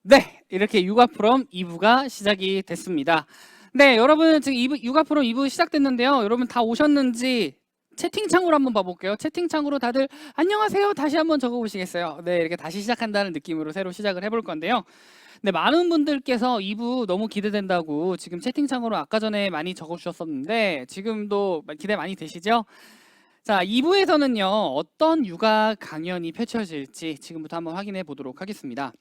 네, 이렇게 육아 프롬 2부가 시작이 됐습니다. 네, 여러분 지금 2부, 육아 프롬 2부 시작됐는데요. 여러분 다 오셨는지 채팅창으로 한번 봐볼게요. 채팅창으로 다들 안녕하세요 다시 한번 적어보시겠어요? 네, 이렇게 다시 시작한다는 느낌으로 새로 시작을 해볼 건데요. 네, 많은 분들께서 2부 너무 기대된다고 지금 채팅창으로 아까 전에 많이 적어주셨었는데 지금도 기대 많이 되시죠? 자, 2부에서는요, 어떤 육아 강연이 펼쳐질지 지금부터 한번 확인해 보도록 하겠습니다.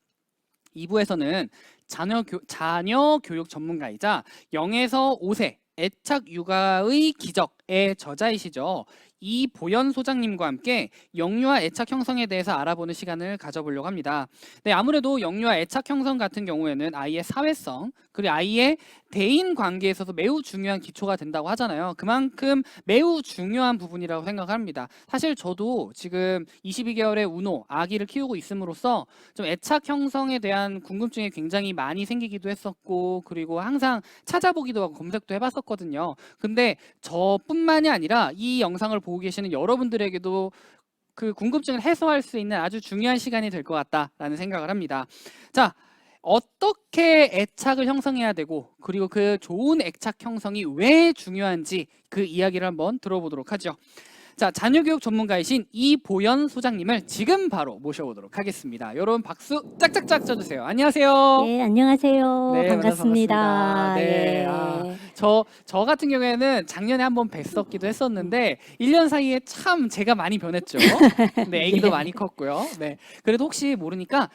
2부에서는 자녀 교육 전문가이자 0에서 5세 애착 육아의 기적의 저자이시죠. 이보연 소장님과 함께 영유아 애착 형성에 대해서 알아보는 시간을 가져보려고 합니다. 네, 아무래도 영유아 애착 형성 같은 경우에는 아이의 사회성, 그리고 아이의 대인 관계에 있어서 매우 중요한 기초가 된다고 하잖아요. 그만큼 매우 중요한 부분이라고 생각합니다. 사실 저도 지금 22개월의 우노 아기를 키우고 있음으로써 좀 애착 형성에 대한 궁금증이 굉장히 많이 생기기도 했었고, 그리고 항상 찾아보기도 하고 검색도 해봤었거든요. 근데 저뿐만이 아니라 이 영상을 보고 계시는 여러분들에게도 그 궁금증을 해소할 수 있는 아주 중요한 시간이 될 것 같다라는 생각을 합니다. 자, 어떻게 애착을 형성해야 되고, 그리고 그 좋은 애착 형성이 왜 중요한지 그 이야기를 한번 들어보도록 하죠. 자, 자녀교육 전문가이신 이보연 소장님을 지금 바로 모셔보도록 하겠습니다. 여러분 박수 짝짝짝 쳐주세요. 안녕하세요. 예, 안녕하세요. 네, 만나서 반갑습니다. 반갑습니다. 네, 예. 저 같은 경우에는 작년에 한번 뵀었기도 했었는데 1년 사이에 참 제가 많이 변했죠. 네, 애기도 예. 많이 컸고요. 네, 그래도 혹시 모르니까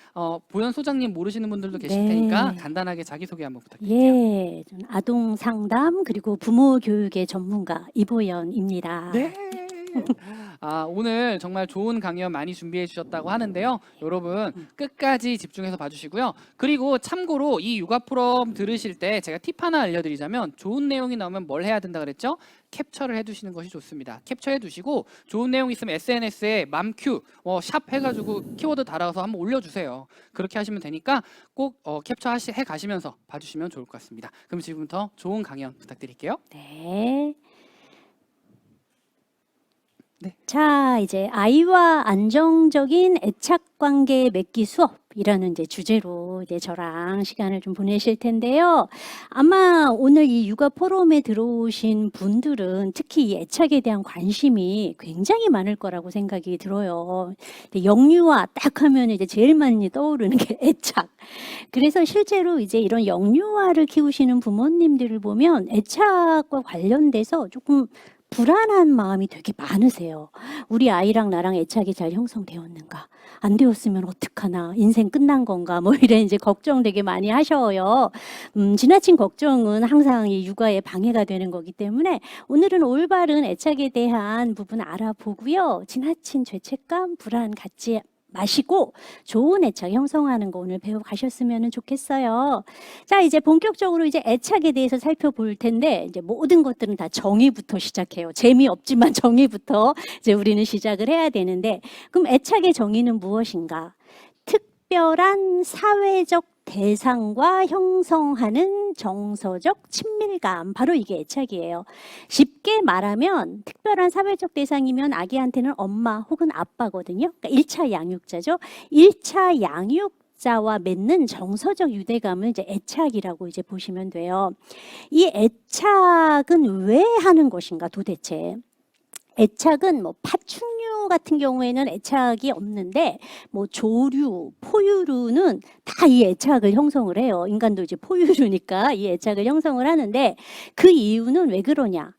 보연 소장님 모르시는 분들도 계실 테니까 네. 간단하게 자기소개 한번 부탁드릴게요. 예, 저는 아동 상담 그리고 부모 교육의 전문가 이보연입니다. 네. 오늘 정말 좋은 강연 많이 준비해 주셨다고 하는데요. 여러분 끝까지 집중해서 봐주시고요. 그리고 참고로 이 육아 프롬 들으실 때 제가 팁 하나 알려드리자면 좋은 내용이 나오면 뭘 해야 된다 그랬죠? 캡처를 해두시는 것이 좋습니다. capture 해두시고 좋은 내용 있으면 SNS에 맘큐 샵 해가지고 키워드 달아서 한번 올려주세요. 그렇게 하시면 되니까 꼭 캡처 해 가시면서 봐주시면 좋을 것 같습니다. 그럼 지금부터 좋은 강연 부탁드릴게요. 네. 네. 자, 이제 아이와 안정적인 애착 관계 맺기 수업이라는 이제 주제로 이제 저랑 시간을 좀 보내실 텐데요. 아마 오늘 이 육아 포럼에 들어오신 분들은 특히 이 애착에 대한 관심이 굉장히 많을 거라고 생각이 들어요. 영유아 딱 하면 이제 제일 많이 떠오르는 게 애착. 그래서 실제로 이제 이런 영유아를 키우시는 부모님들을 보면 애착과 관련돼서 조금 불안한 마음이 되게 많으세요. 우리 아이랑 나랑 애착이 잘 형성되었는가? 안 되었으면 어떡하나? 인생 끝난 건가? 뭐 이런 이제 걱정 되게 많이 하셔요. 지나친 걱정은 항상 이 육아에 방해가 되는 거기 때문에 오늘은 올바른 애착에 대한 부분 알아보고요. 지나친 죄책감, 불안 갖지 마시고 좋은 애착 형성하는 거 오늘 배워 가셨으면 좋겠어요. 자, 이제 본격적으로 이제 애착에 대해서 살펴볼 텐데 이제 모든 것들은 다 정의부터 시작해요. 재미없지만 정의부터 이제 우리는 시작을 해야 되는데 그럼 애착의 정의는 무엇인가? 특별한 사회적 대상과 형성하는 정서적 친밀감, 바로 이게 애착이에요. 쉽게 말하면 특별한 사회적 대상이면 아기한테는 엄마 혹은 아빠거든요. 그러니까 1차 양육자죠. 1차 양육자와 맺는 정서적 유대감을 이제 애착이라고 이제 보시면 돼요. 이 애착은 왜 하는 것인가 도대체? 애착은 뭐 파충류 같은 경우에는 애착이 없는데 뭐 조류, 포유류는 다 이 애착을 형성을 해요. 인간도 이제 포유류니까 이 애착을 형성을 하는데 그 이유는 왜 그러냐?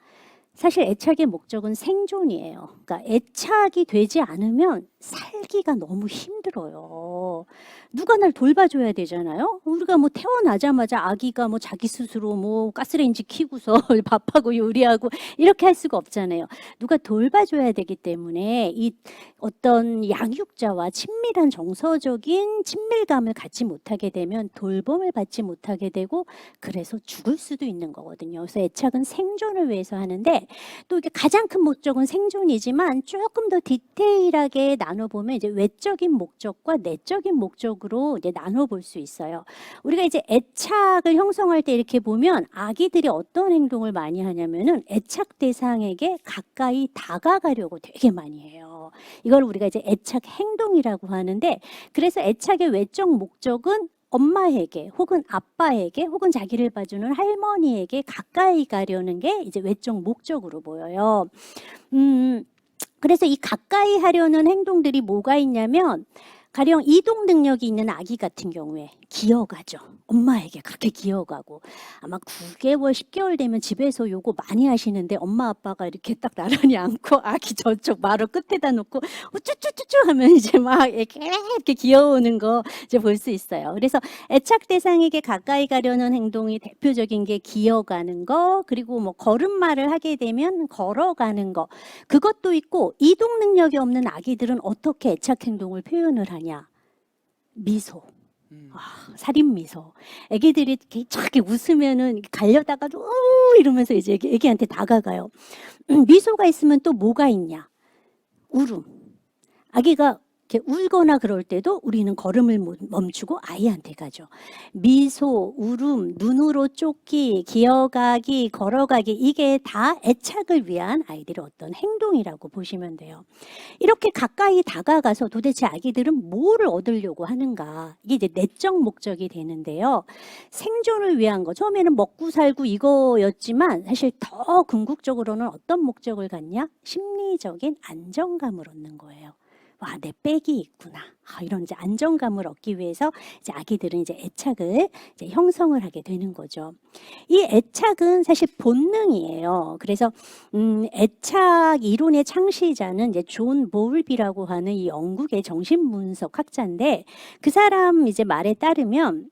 사실 애착의 목적은 생존이에요. 그러니까 애착이 되지 않으면 살기가 너무 힘들어요. 누가 날 돌봐줘야 되잖아요. 우리가 뭐 태어나자마자 아기가 뭐 자기 스스로 뭐 가스레인지 켜고서 밥하고 요리하고 이렇게 할 수가 없잖아요. 누가 돌봐줘야 되기 때문에 이 어떤 양육자와 친밀한 정서적인 친밀감을 갖지 못하게 되면 돌봄을 받지 못하게 되고 그래서 죽을 수도 있는 거거든요. 그래서 애착은 생존을 위해서 하는데 또 이게 가장 큰 목적은 생존이지만 조금 더 디테일하게 나눠보면 이제 외적인 목적과 내적인 목적으로 이제 나눠볼 수 있어요. 우리가 이제 애착을 형성할 때 이렇게 보면 아기들이 어떤 행동을 많이 하냐면은 애착 대상에게 가까이 다가가려고 되게 많이 해요. 이걸 우리가 이제 애착 행동이라고 하는데 그래서 애착의 외적 목적은 엄마에게 혹은 아빠에게 혹은 자기를 봐주는 할머니에게 가까이 가려는 게 이제 외적 목적으로 보여요. 그래서 이 가까이 하려는 행동들이 뭐가 있냐면 가령 이동 능력이 있는 아기 같은 경우에 기어가죠. 엄마에게 그렇게 기어가고 아마 9개월, 10개월 되면 집에서 요거 많이 하시는데 엄마 아빠가 이렇게 딱 나란히 앉고 아기 저쪽 마루 끝에다 놓고 우쭈쭈쭈쭈 하면 이제 막 이렇게 귀여우는 거 이제 볼 수 있어요. 그래서 애착 대상에게 가까이 가려는 행동이 대표적인 게 기어가는 거, 그리고 뭐 걸음마를 하게 되면 걸어가는 거, 그것도 있고 이동 능력이 없는 아기들은 어떻게 애착 행동을 표현을 하냐? 미소. 살인 미소. 애기들이 이렇게 쫙 웃으면은 가려다가도 이러면서 이제 애기한테 다가가요. 미소가 있으면 또 뭐가 있냐? 울음. 아기가 이렇게 울거나 그럴 때도 우리는 걸음을 멈추고 아이한테 가죠. 미소, 울음, 눈으로 쫓기, 기어가기, 걸어가기, 이게 다 애착을 위한 아이들의 어떤 행동이라고 보시면 돼요. 이렇게 가까이 다가가서 도대체 아기들은 뭐를 얻으려고 하는가? 이게 이제 내적 목적이 되는데요. 생존을 위한 거, 처음에는 먹고 살고 이거였지만 사실 더 궁극적으로는 어떤 목적을 갖냐? 심리적인 안정감을 얻는 거예요. 와, 내 백이 있구나. 이런 이제 안정감을 얻기 위해서 이제 아기들은 이제 애착을 이제 형성을 하게 되는 거죠. 이 애착은 사실 본능이에요. 그래서 애착 이론의 창시자는 이제 존 보울비라고 하는 이 영국의 정신분석 학자인데, 그 사람 이제 말에 따르면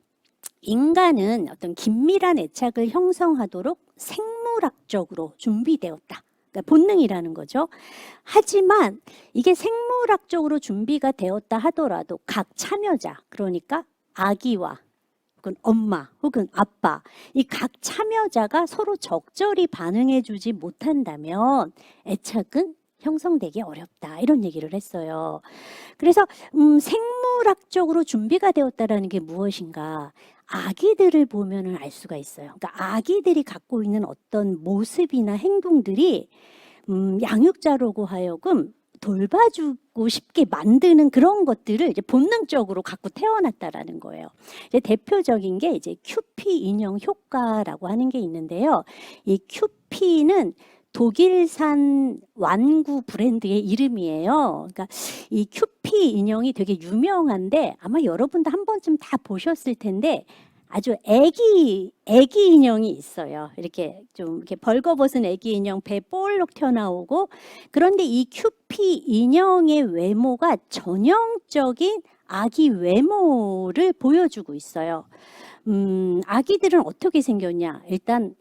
인간은 어떤 긴밀한 애착을 형성하도록 생물학적으로 준비되었다. 그러니까 본능이라는 거죠. 하지만 이게 생물학적으로 준비가 되었다 하더라도 각 참여자, 그러니까 아기와 혹은 엄마 혹은 아빠, 이 각 참여자가 서로 적절히 반응해 주지 못한다면 애착은 형성되기 어렵다, 이런 얘기를 했어요. 그래서 생물학적으로 준비가 되었다라는 게 무엇인가? 아기들을 보면은 알 수가 있어요. 그러니까 아기들이 갖고 있는 어떤 모습이나 행동들이 양육자로고 하여금 돌봐주고 싶게 만드는 그런 것들을 이제 본능적으로 갖고 태어났다라는 거예요. 이제 대표적인 게 이제 큐피 인형 효과라고 하는 게 있는데요. 이 큐피는 독일산 완구 브랜드의 이름이에요. 그러니까 이 큐피 인형이 되게 유명한데 아마 여러분도 한 번쯤 다 보셨을 텐데, 아주 애기 인형이 있어요. 이렇게 좀 이렇게 벌거벗은 애기 인형, 배 볼록 튀어나오고. 그런데 이 큐피 인형의 외모가 전형적인 아기 외모를 보여주고 있어요. 아기들은 어떻게 생겼냐? 일단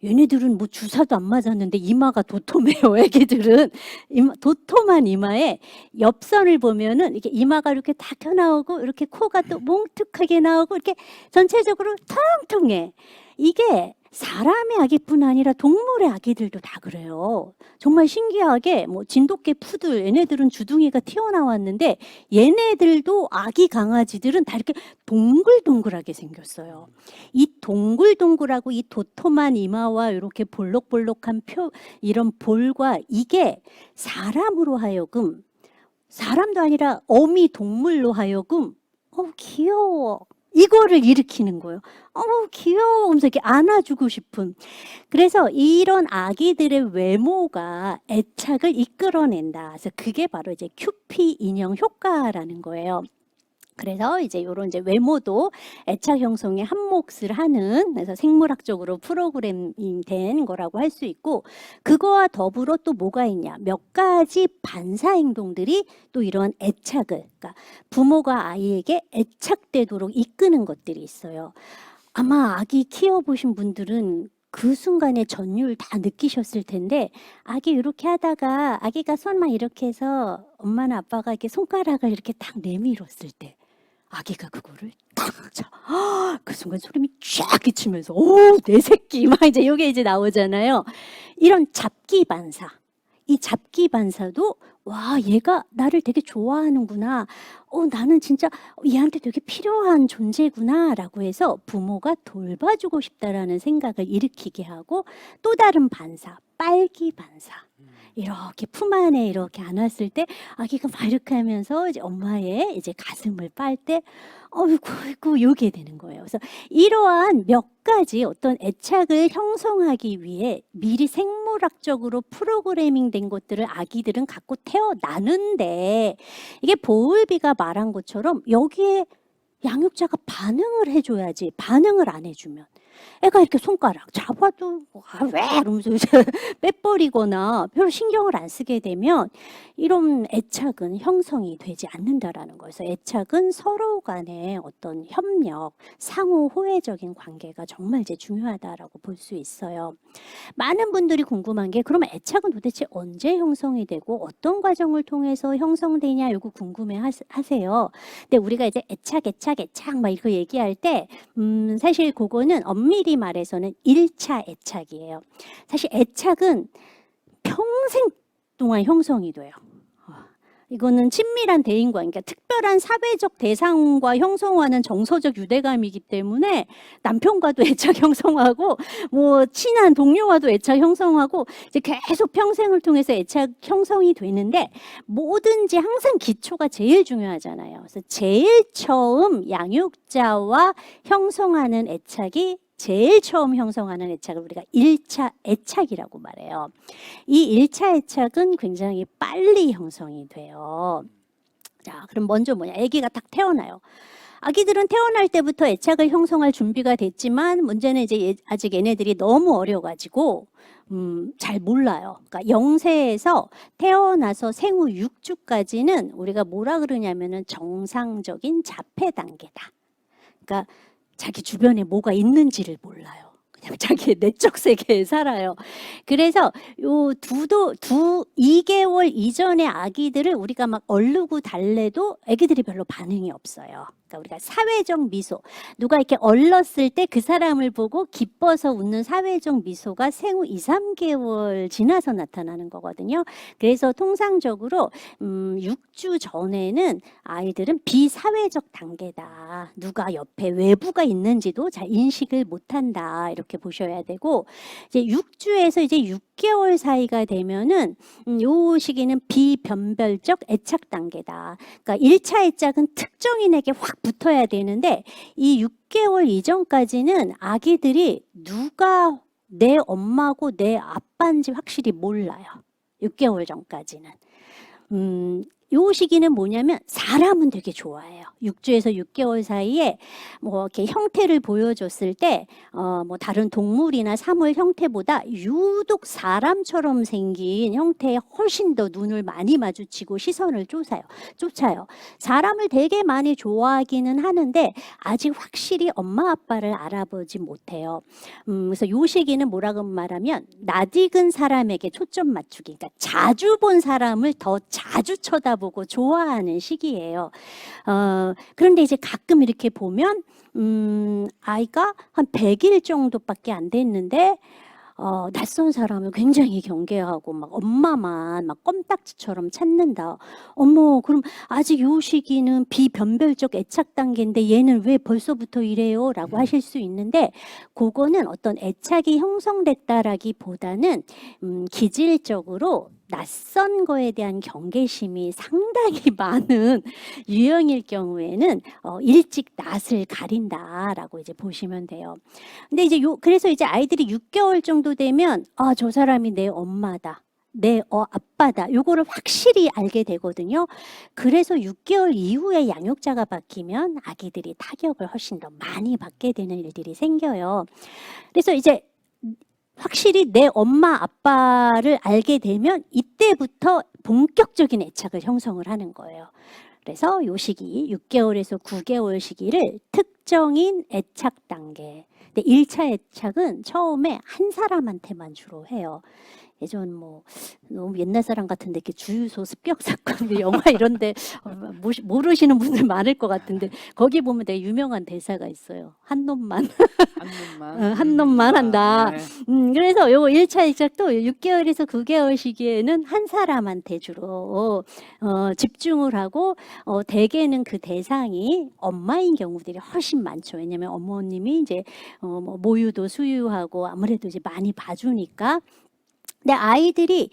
얘네들은 뭐 주사도 안 맞았는데 이마가 도톰해요. 애기들은 도톰한 이마에 옆선을 보면은 이렇게 이마가 이렇게 다 펴나오고, 이렇게 코가 또 몽툭하게 나오고, 이렇게 전체적으로 통통해. 이게 사람의 아기뿐 아니라 동물의 아기들도 다 그래요. 정말 신기하게 뭐 진돗개 푸들, 얘네들은 주둥이가 튀어나왔는데 얘네들도 아기 강아지들은 다 이렇게 동글동글하게 생겼어요. 이 동글동글하고 이 도톰한 이마와 이렇게 볼록볼록한 이런 볼과, 이게 사람으로 하여금, 사람도 아니라 어미 동물로 하여금 귀여워, 이거를 일으키는 거예요. 귀여워 하면서 이렇게 안아주고 싶은. 그래서 이런 아기들의 외모가 애착을 이끌어낸다. 그래서 그게 바로 이제 큐피 인형 효과라는 거예요. 그래서 이제 이런 이제 외모도 애착 형성에 한 몫을 하는, 그래서 생물학적으로 프로그래밍 된 거라고 할 수 있고, 그거와 더불어 또 뭐가 있냐? 몇 가지 반사 행동들이 또 이런 애착을, 그러니까 부모가 아이에게 애착되도록 이끄는 것들이 있어요. 아마 아기 키워보신 분들은 그 순간에 전율 다 느끼셨을 텐데, 아기 이렇게 하다가 아기가 손만 이렇게 해서 엄마나 아빠가 이렇게 손가락을 이렇게 딱 내밀었을 때 아기가 그거를 딱 쳐. 그 순간 소름이 쫙 끼치면서 내 새끼 막 이제 이게 이제 나오잖아요. 이런 잡기 반사. 이 잡기 반사도 와, 얘가 나를 되게 좋아하는구나. 나는 진짜 얘한테 되게 필요한 존재구나 라고 해서 부모가 돌봐주고 싶다라는 생각을 일으키게 하고, 또 다른 반사, 빨기 반사. 이렇게 품 안에 이렇게 안았을 때 아기가 막 이렇게 하면서 이제 엄마의 이제 가슴을 빨 때 어이구 어이구 요게 되는 거예요. 그래서 이러한 몇 가지 어떤 애착을 형성하기 위해 미리 생물학적으로 프로그래밍 된 것들을 아기들은 갖고 태어나는데 이게 보울비가 말한 것처럼 여기에 양육자가 반응을 해줘야지 반응을 안 해주면 애가 이렇게 손가락 잡아도 왜 이러면서 이제 빼버리거나 별로 신경을 안 쓰게 되면 이런 애착은 형성이 되지 않는다라는 거예요. 그래서 애착은 서로 간의 어떤 협력, 상호 호혜적인 관계가 정말 이제 중요하다라고 볼 수 있어요. 많은 분들이 궁금한 게 그러면 애착은 도대체 언제 형성이 되고 어떤 과정을 통해서 형성되냐 이거 궁금해 하세요. 근데 우리가 이제 애착 막 이거 얘기할 때 사실 그거는 엄밀히 말해서는 1차 애착이에요. 사실 애착은 평생 동안 형성이 돼요. 이거는 친밀한 대인관, 그러니까 특별한 사회적 대상과 형성하는 정서적 유대감이기 때문에 남편과도 애착 형성하고 뭐 친한 동료와도 애착 형성하고 이제 계속 평생을 통해서 애착 형성이 되는데 뭐든지 항상 기초가 제일 중요하잖아요. 그래서 제일 처음 양육자와 형성하는 애착이 제일 처음 형성하는 애착을 우리가 1차 애착이라고 말해요. 이 1차 애착은 굉장히 빨리 형성이 돼요. 자, 그럼 먼저 뭐냐? 아기가 딱 태어나요. 아기들은 태어날 때부터 애착을 형성할 준비가 됐지만 문제는 이제 아직 얘네들이 너무 어려가지고 잘 몰라요. 그러니까 0세에서 태어나서 생후 6주까지는 우리가 뭐라 그러냐면은 정상적인 자폐 단계다. 그러니까 자기 주변에 뭐가 있는지를 몰라요. 그냥 자기의 내적 세계에 살아요. 그래서 요 2개월 이전의 아기들을 우리가 막 얼르고 달래도 아기들이 별로 반응이 없어요. 그러니까 우리가 사회적 미소, 누가 이렇게 얼렀을 때 그 사람을 보고 기뻐서 웃는 사회적 미소가 생후 2, 3개월 지나서 나타나는 거거든요. 그래서 통상적으로 6주 전에는 아이들은 비사회적 단계다. 누가 옆에 외부가 있는지도 잘 인식을 못한다. 이렇게 보셔야 되고 이제 6주에서 이제 6개월 사이가 되면은 요 시기는 비변별적 애착 단계다. 그러니까 1차 애착은 특정인에게 확 붙어야 되는데 이 6개월 이전까지는 아기들이 누가 내 엄마고 내 아빠인지 확실히 몰라요. 6개월 전까지는. 요 시기는 뭐냐면 사람은 되게 좋아해요. 6주에서 6개월 사이에 뭐 이렇게 형태를 보여줬을 때 뭐 다른 동물이나 사물 형태보다 유독 사람처럼 생긴 형태에 훨씬 더 눈을 많이 마주치고 시선을 쫓아요. 사람을 되게 많이 좋아하기는 하는데 아직 확실히 엄마 아빠를 알아보지 못해요. 그래서 요 시기는 뭐라고 말하면 낯익은 사람에게 초점 맞추기. 그러니까 자주 본 사람을 더 자주 쳐다보고 좋아하는 시기예요. 그런데 이제 가끔 이렇게 보면 아이가 한 100일 정도밖에 안 됐는데 낯선 사람을 굉장히 경계하고 막 엄마만 막 껌딱지처럼 찾는다. 어머, 그럼 아직 요 시기는 비변별적 애착 단계인데 얘는 왜 벌써부터 이래요? 라고 하실 수 있는데 그거는 어떤 애착이 형성됐다라기보다는 기질적으로 낯선 거에 대한 경계심이 상당히 많은 유형일 경우에는 일찍 낯을 가린다라고 이제 보시면 돼요. 근데 이제 그래서 이제 아이들이 6개월 정도 되면 저 사람이 내 엄마다. 내 아빠다. 요거를 확실히 알게 되거든요. 그래서 6개월 이후에 양육자가 바뀌면 아기들이 타격을 훨씬 더 많이 받게 되는 일들이 생겨요. 그래서 이제 확실히 내 엄마 아빠를 알게 되면 이때부터 본격적인 애착을 형성을 하는 거예요. 그래서 요 시기 6개월에서 9개월 시기를 특정인 애착 단계. 근데 1차 애착은 처음에 한 사람한테만 주로 해요. 예전 뭐 너무 옛날 사람 같은데 이렇게 주유소 습격 사건 영화 이런데 모르시는 분들 많을 것 같은데 거기 보면 되게 유명한 대사가 있어요. 한 놈만 한 놈만 한다. 네. 그래서 요거 1차 애착도 6개월에서 9개월 시기에는 한 사람한테 주로 집중을 하고 대개는 그 대상이 엄마인 경우들이 훨씬 많죠. 왜냐면 어머님이 이제 뭐 모유도 수유하고 아무래도 이제 많이 봐주니까 근데 아이들이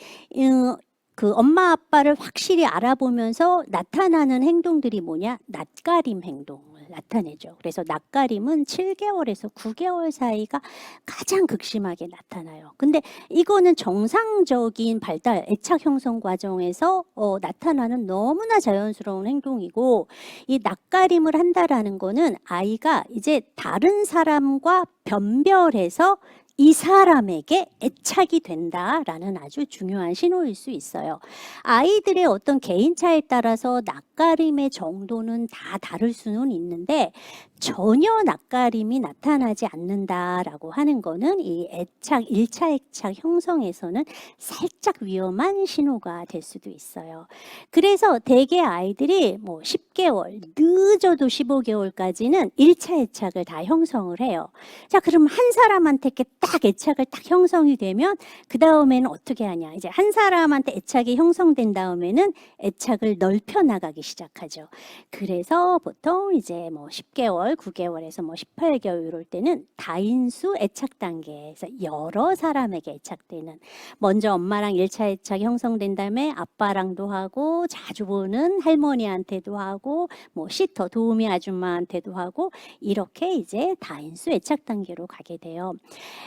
그 엄마 아빠를 확실히 알아보면서 나타나는 행동들이 뭐냐? 낯가림 행동을 나타내죠. 그래서 낯가림은 7개월에서 9개월 사이가 가장 극심하게 나타나요. 근데 이거는 정상적인 발달, 애착 형성 과정에서 나타나는 너무나 자연스러운 행동이고, 이 낯가림을 한다라는 거는 아이가 이제 다른 사람과 변별해서 이 사람에게 애착이 된다라는 아주 중요한 신호일 수 있어요. 아이들의 어떤 개인차에 따라서 낯가림의 정도는 다 다를 수는 있는데 전혀 낯가림이 나타나지 않는다라고 하는 거는 이 애착, 1차 애착 형성에서는 살짝 위험한 신호가 될 수도 있어요. 그래서 대개 아이들이 뭐 10개월, 늦어도 15개월까지는 1차 애착을 다 형성을 해요. 자, 그럼 한 사람한테 이렇게 딱 애착을 딱 형성이 되면 그 다음에는 어떻게 하냐? 이제 한 사람한테 애착이 형성된 다음에는 애착을 넓혀 나가기 시작하죠. 그래서 보통 이제 뭐 10개월, 9개월에서 뭐 18개월 이럴 때는 다인수 애착 단계에서 여러 사람에게 애착되는, 먼저 엄마랑 1차 애착이 형성된 다음에 아빠랑도 하고 자주 보는 할머니한테도 하고 뭐 시터 도우미 아줌마한테도 하고 이렇게 이제 다인수 애착 단계로 가게 돼요.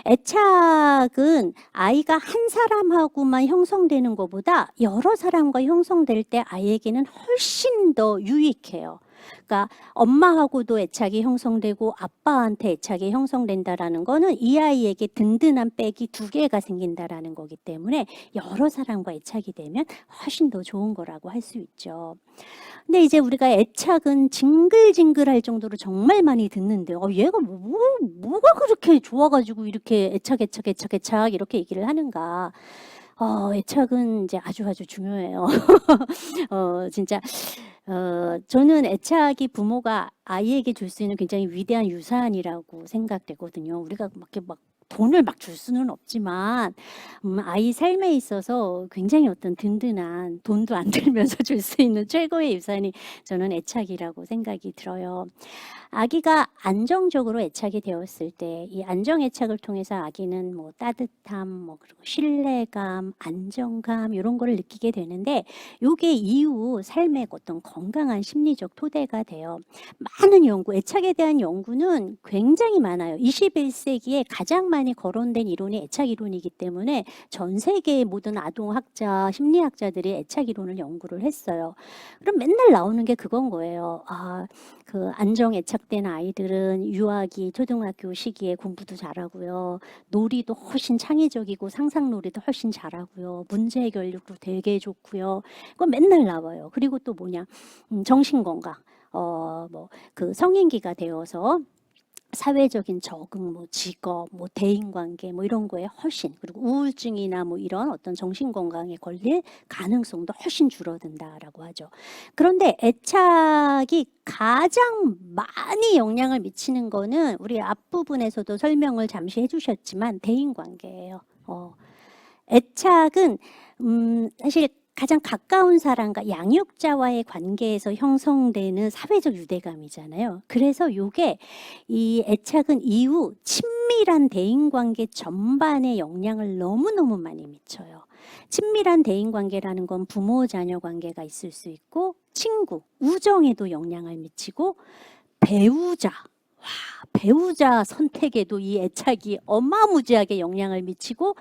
애착은 아이가 한 사람하고만 형성되는 것보다 여러 사람과 형성될 때 아이에게는 훨씬 더 유익해요. 그러니까 엄마하고도 애착이 형성되고 아빠한테 애착이 형성된다라는 거는 이 아이에게 든든한 백이 2개가 생긴다라는 거기 때문에 여러 사람과 애착이 되면 훨씬 더 좋은 거라고 할 수 있죠. 근데 이제 우리가 애착은 징글징글할 정도로 정말 많이 듣는데 얘가 뭐가 그렇게 좋아가지고 이렇게 애착 이렇게 얘기를 하는가. 애착은 이제 아주 중요해요. 진짜 저는 애착이 부모가 아이에게 줄 수 있는 굉장히 위대한 유산이라고 생각되거든요. 우리가 막 돈을 막 줄 수는 없지만 아이 삶에 있어서 굉장히 어떤 든든한, 돈도 안 들면서 줄 수 있는 최고의 유산이 저는 애착이라고 생각이 들어요. 아기가 안정적으로 애착이 되었을 때 이 안정 애착을 통해서 아기는 뭐 따뜻함, 뭐 그리고 신뢰감, 안정감 이런 거를 느끼게 되는데 요게 이후 삶의 어떤 건강한 심리적 토대가 돼요. 많은 연구, 애착에 대한 연구는 굉장히 많아요. 21세기에 가장 많이 거론된 이론이 애착 이론이기 때문에 전 세계의 모든 아동학자, 심리학자들이 애착 이론을 연구를 했어요. 그럼 맨날 나오는 게 그건 거예요. 그 안정 애착된 아이들은 유아기, 초등학교 시기에 공부도 잘하고요. 놀이도 훨씬 창의적이고 상상놀이도 훨씬 잘하고요. 문제 해결력도 되게 좋고요. 그건 맨날 나와요. 그리고 또 뭐냐, 정신건강. 뭐 그 성인기가 되어서 사회적인 적응, 뭐 직업, 뭐 대인관계, 뭐 이런 거에 훨씬, 그리고 우울증이나 뭐 이런 어떤 정신건강에 걸릴 가능성도 훨씬 줄어든다라고 하죠. 그런데 애착이 가장 많이 영향을 미치는 거는 우리 앞부분에서도 설명을 잠시 해주셨지만 대인관계예요. 애착은 사실 가장 가까운 사람과 양육자와의 관계에서 형성되는 사회적 유대감이잖아요. 그래서 요게 이 애착은 이후 친밀한 대인관계 전반에 영향을 너무너무 많이 미쳐요. 친밀한 대인관계라는 건 부모 자녀 관계가 있을 수 있고 친구, 우정에도 영향을 미치고 배우자 선택에도 이 애착이 어마무지하게 영향을 미치고,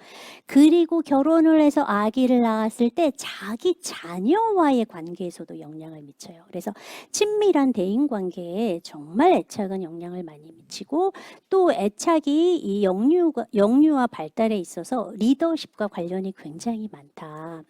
그리고 결혼을 해서 아기를 낳았을 때 자기 자녀와의 관계에서도 영향을 미쳐요. 그래서 친밀한 대인관계에 정말 애착은 영향을 많이 미치고, 또 애착이 이 영유아 발달에 있어서 리더십과 관련이 굉장히 많다.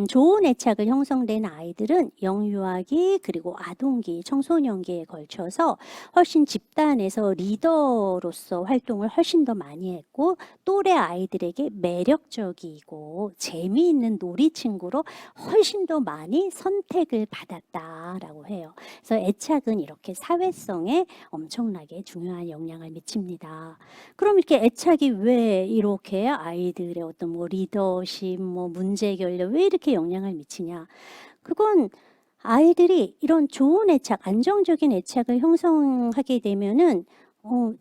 좋은 애착을 형성된 아이들은 영유아기 그리고 아동기, 청소년기에 걸쳐서 훨씬 집단에서 리더로서 활동을 훨씬 더 많이 했고, 또래 아이들에게 매력적이고 재미있는 놀이 친구로 훨씬 더 많이 선택을 받았다라고 해요. 그래서 애착은 이렇게 사회성에 엄청나게 중요한 영향을 미칩니다. 그럼 이렇게 애착이 왜 이렇게 아이들의 어떤 뭐 리더십, 뭐 문제 해결력 왜 이렇게 영향을 미치냐? 그건 아이들이 이런 좋은 애착, 안정적인 애착을 형성하게 되면은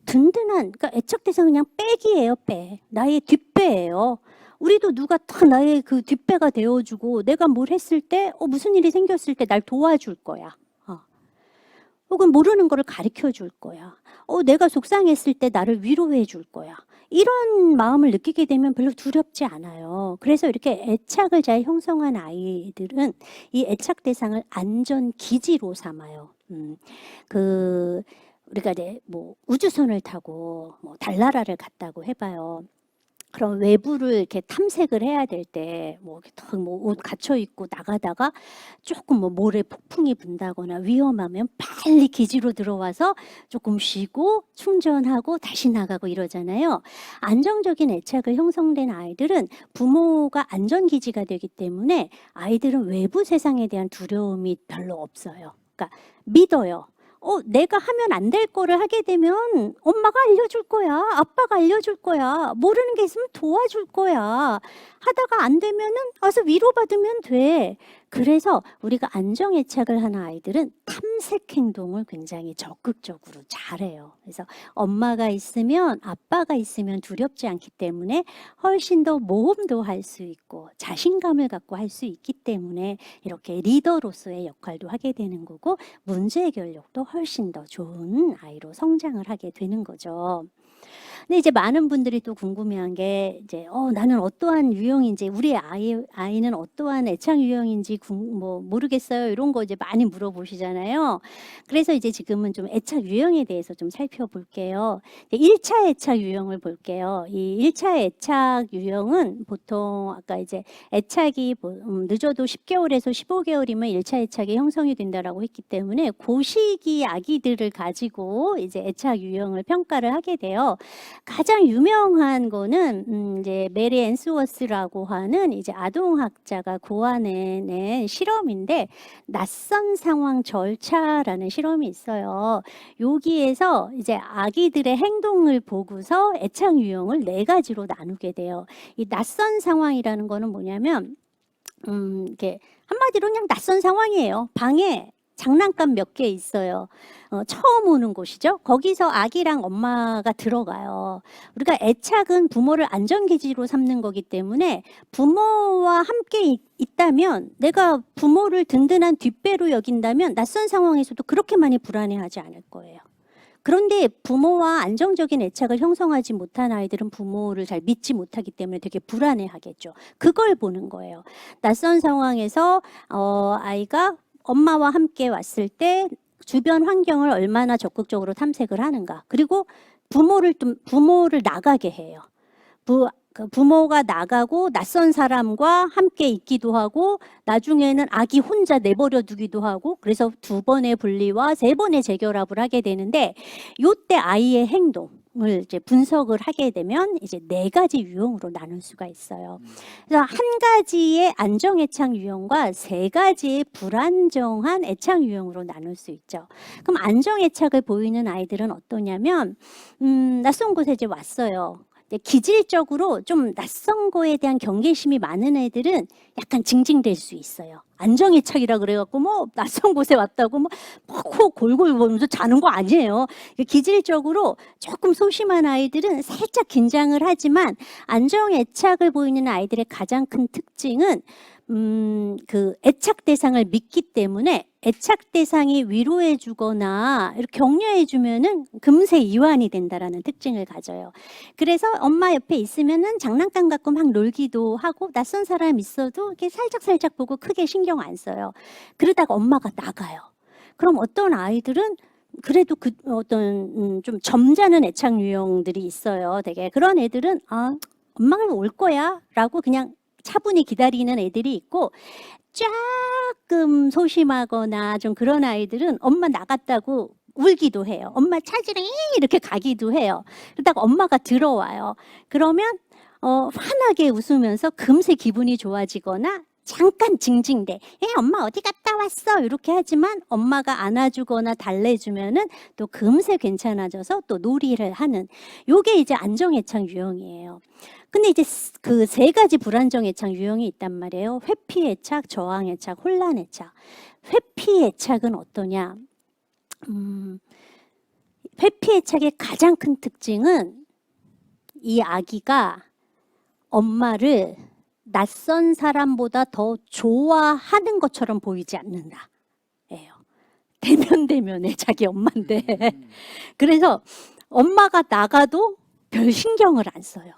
든든한, 그러니까 애착 대상 그냥 백이에요, 백. 나의 뒷배예요. 우리도 누가 다 나의 그 뒷배가 되어주고 내가 뭘 했을 때 무슨 일이 생겼을 때 날 도와줄 거야. 혹은 모르는 거를 가르쳐 줄 거야. 내가 속상했을 때 나를 위로해 줄 거야. 이런 마음을 느끼게 되면 별로 두렵지 않아요. 그래서 이렇게 애착을 잘 형성한 아이들은 이 애착 대상을 안전 기지로 삼아요. 우리가 이제 뭐 우주선을 타고 뭐 달나라를 갔다고 해봐요. 그럼 외부를 이렇게 탐색을 해야 될 때 뭐 옷 갇혀 있고 나가다가 조금 뭐 모래 폭풍이 분다거나 위험하면 빨리 기지로 들어와서 조금 쉬고 충전하고 다시 나가고 이러잖아요. 안정적인 애착을 형성된 아이들은 부모가 안전 기지가 되기 때문에 아이들은 외부 세상에 대한 두려움이 별로 없어요. 그러니까 믿어요. 내가 하면 안 될 거를 하게 되면 엄마가 알려줄 거야. 아빠가 알려줄 거야. 모르는 게 있으면 도와줄 거야. 하다가 안 되면은 와서 위로받으면 돼. 그래서 우리가 안정애착을 하는 아이들은 탐색 행동을 굉장히 적극적으로 잘해요. 그래서 엄마가 있으면 아빠가 있으면 두렵지 않기 때문에 훨씬 더 모험도 할 수 있고 자신감을 갖고 할 수 있기 때문에 이렇게 리더로서의 역할도 하게 되는 거고 문제 해결력도 훨씬 더 좋은 아이로 성장을 하게 되는 거죠. 근데 이제 많은 분들이 또 궁금해한 게 이제 나는 어떠한 유형인지 우리 아이는 어떠한 애착 유형인지 모르겠어요. 이런 거 이제 많이 물어보시잖아요. 그래서 이제 지금은 좀 애착 유형에 대해서 좀 살펴볼게요. 1차 애착 유형을 볼게요. 이 1차 애착 유형은 보통 아까 이제 애착이 늦어도 10개월에서 15개월이면 1차 애착이 형성이 된다라고 했기 때문에 그 시기 아기들을 가지고 이제 애착 유형을 평가를 하게 돼요. 가장 유명한 거는 이제 메리 앤스워스라고 하는 이제 아동학자가 고안해낸 실험인데 낯선 상황 절차라는 실험이 있어요. 여기에서 이제 아기들의 행동을 보고서 애착 유형을 4가지로 나누게 돼요. 이 낯선 상황이라는 거는 뭐냐면 이렇게 한마디로 그냥 낯선 상황이에요. 방에 장난감 몇 개 있어요. 처음 오는 곳이죠. 거기서 아기랑 엄마가 들어가요. 우리가 애착은 부모를 안전기지로 삼는 거기 때문에 부모와 함께 있다면 내가 부모를 든든한 뒷배로 여긴다면 낯선 상황에서도 그렇게 많이 불안해하지 않을 거예요. 그런데 부모와 안정적인 애착을 형성하지 못한 아이들은 부모를 잘 믿지 못하기 때문에 되게 불안해하겠죠. 그걸 보는 거예요. 낯선 상황에서 아이가 엄마와 함께 왔을 때 주변 환경을 얼마나 적극적으로 탐색을 하는가. 그리고 부모를 나가게 해요. 부모가 나가고 낯선 사람과 함께 있기도 하고 나중에는 아기 혼자 내버려 두기도 하고 그래서 2번의 분리와 3번의 재결합을 하게 되는데 요때 아이의 행동을 이제 분석을 하게 되면 이제 4가지 유형으로 나눌 수가 있어요. 그래서 한 가지의 안정 애착 유형과 3가지의 불안정한 애착 유형으로 나눌 수 있죠. 그럼 안정 애착을 보이는 아이들은 어떠냐면 낯선 곳에 이제 왔어요. 기질적으로 좀 낯선 거에 대한 경계심이 많은 애들은 약간 징징댈 수 있어요. 안정애착이라 그래갖고 뭐 낯선 곳에 왔다고 코 골골 보면서 자는 거 아니에요. 기질적으로 조금 소심한 아이들은 살짝 긴장을 하지만 안정애착을 보이는 아이들의 가장 큰 특징은 그 애착 대상을 믿기 때문에 애착 대상이 위로해 주거나 이렇게 격려해 주면은 금세 이완이 된다라는 특징을 가져요. 그래서 엄마 옆에 있으면은 장난감 갖고 막 놀기도 하고 낯선 사람 있어도 이렇게 살짝 보고 크게 신경 안 써요. 그러다가 엄마가 나가요. 그럼 어떤 아이들은 그래도 어떤 좀 점잖은 애착 유형들이 있어요. 되게 그런 애들은 엄마가 올 거야라고 그냥 차분히 기다리는 애들이 있고 조금 소심하거나 좀 그런 아이들은 엄마 나갔다고 울기도 해요. 엄마 찾으래 이렇게 가기도 해요. 그러다가 엄마가 들어와요. 그러면 환하게 웃으면서 금세 기분이 좋아지거나 잠깐 징징대. 엄마 어디 갔다 왔어? 이렇게 하지만 엄마가 안아주거나 달래주면은 또 금세 괜찮아져서 또 놀이를 하는 요게 이제 안정애착 유형이에요. 근데 이제 그 3가지 불안정애착 유형이 있단 말이에요. 회피애착, 저항애착, 혼란애착. 회피애착은 어떠냐? 회피애착의 가장 큰 특징은 이 아기가 엄마를 낯선 사람보다 더 좋아하는 것처럼 보이지 않는다. 예요. 대면대면에 자기 엄마인데. 그래서 엄마가 나가도 별 신경을 안 써요.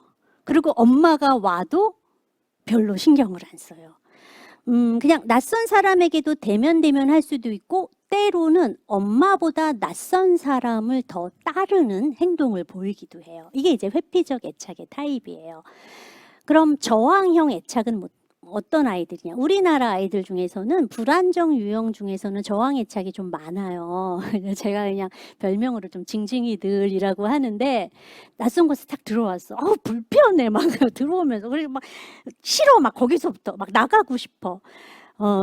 그리고 엄마가 와도 별로 신경을 안 써요. 그냥 낯선 사람에게도 대면대면 할 수도 있고 때로는 엄마보다 낯선 사람을 더 따르는 행동을 보이기도 해요. 이게 이제 회피적 애착의 타입이에요. 그럼 저항형 애착은 어떤 아이들이냐? 우리나라 아이들 중에서는 불안정 유형 중에서는 저항 애착이 좀 많아요. 제가 그냥 별명으로 좀 징징이들이라고 하는데 낯선 곳에 딱 들어왔어. 불편해 막 들어오면서 그리고 막 싫어 막 거기서부터 막 나가고 싶어.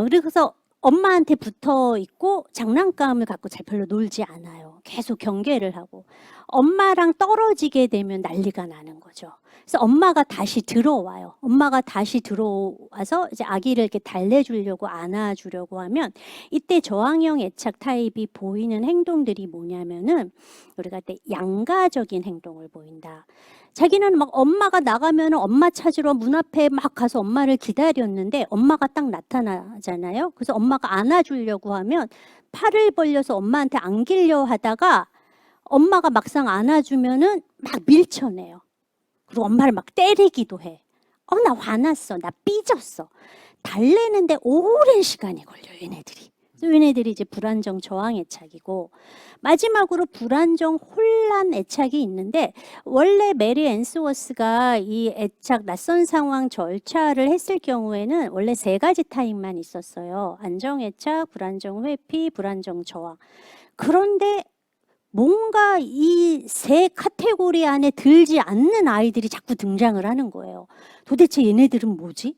그래서 엄마한테 붙어 있고 장난감을 갖고 잘 별로 놀지 않아요. 계속 경계를 하고 엄마랑 떨어지게 되면 난리가 나는 거죠. 그래서 엄마가 다시 들어와요. 엄마가 다시 들어와서 이제 아기를 이렇게 달래주려고 안아주려고 하면 이때 저항형 애착 타입이 보이는 행동들이 뭐냐면은 우리가 때 양가적인 행동을 보인다. 자기는 막 엄마가 나가면 엄마 찾으러 문 앞에 막 가서 엄마를 기다렸는데 엄마가 딱 나타나잖아요. 그래서 엄마가 안아주려고 하면 팔을 벌려서 엄마한테 안기려 하다가 엄마가 막상 안아주면은 막 밀쳐내요. 그리고 엄마를 막 때리기도 해. 나 화났어. 나 삐졌어. 달래는데 오랜 시간이 걸려요, 얘네들이. 그래서 얘네들이 이제 불안정 저항 애착이고 마지막으로 불안정 혼란 애착이 있는데 원래 메리 앤스워스가 이 애착 낯선 상황 절차를 했을 경우에는 원래 3가지 타입만 있었어요. 안정 애착, 불안정 회피, 불안정 저항. 그런데 뭔가 이 3 카테고리 안에 들지 않는 아이들이 자꾸 등장을 하는 거예요. 도대체 얘네들은 뭐지?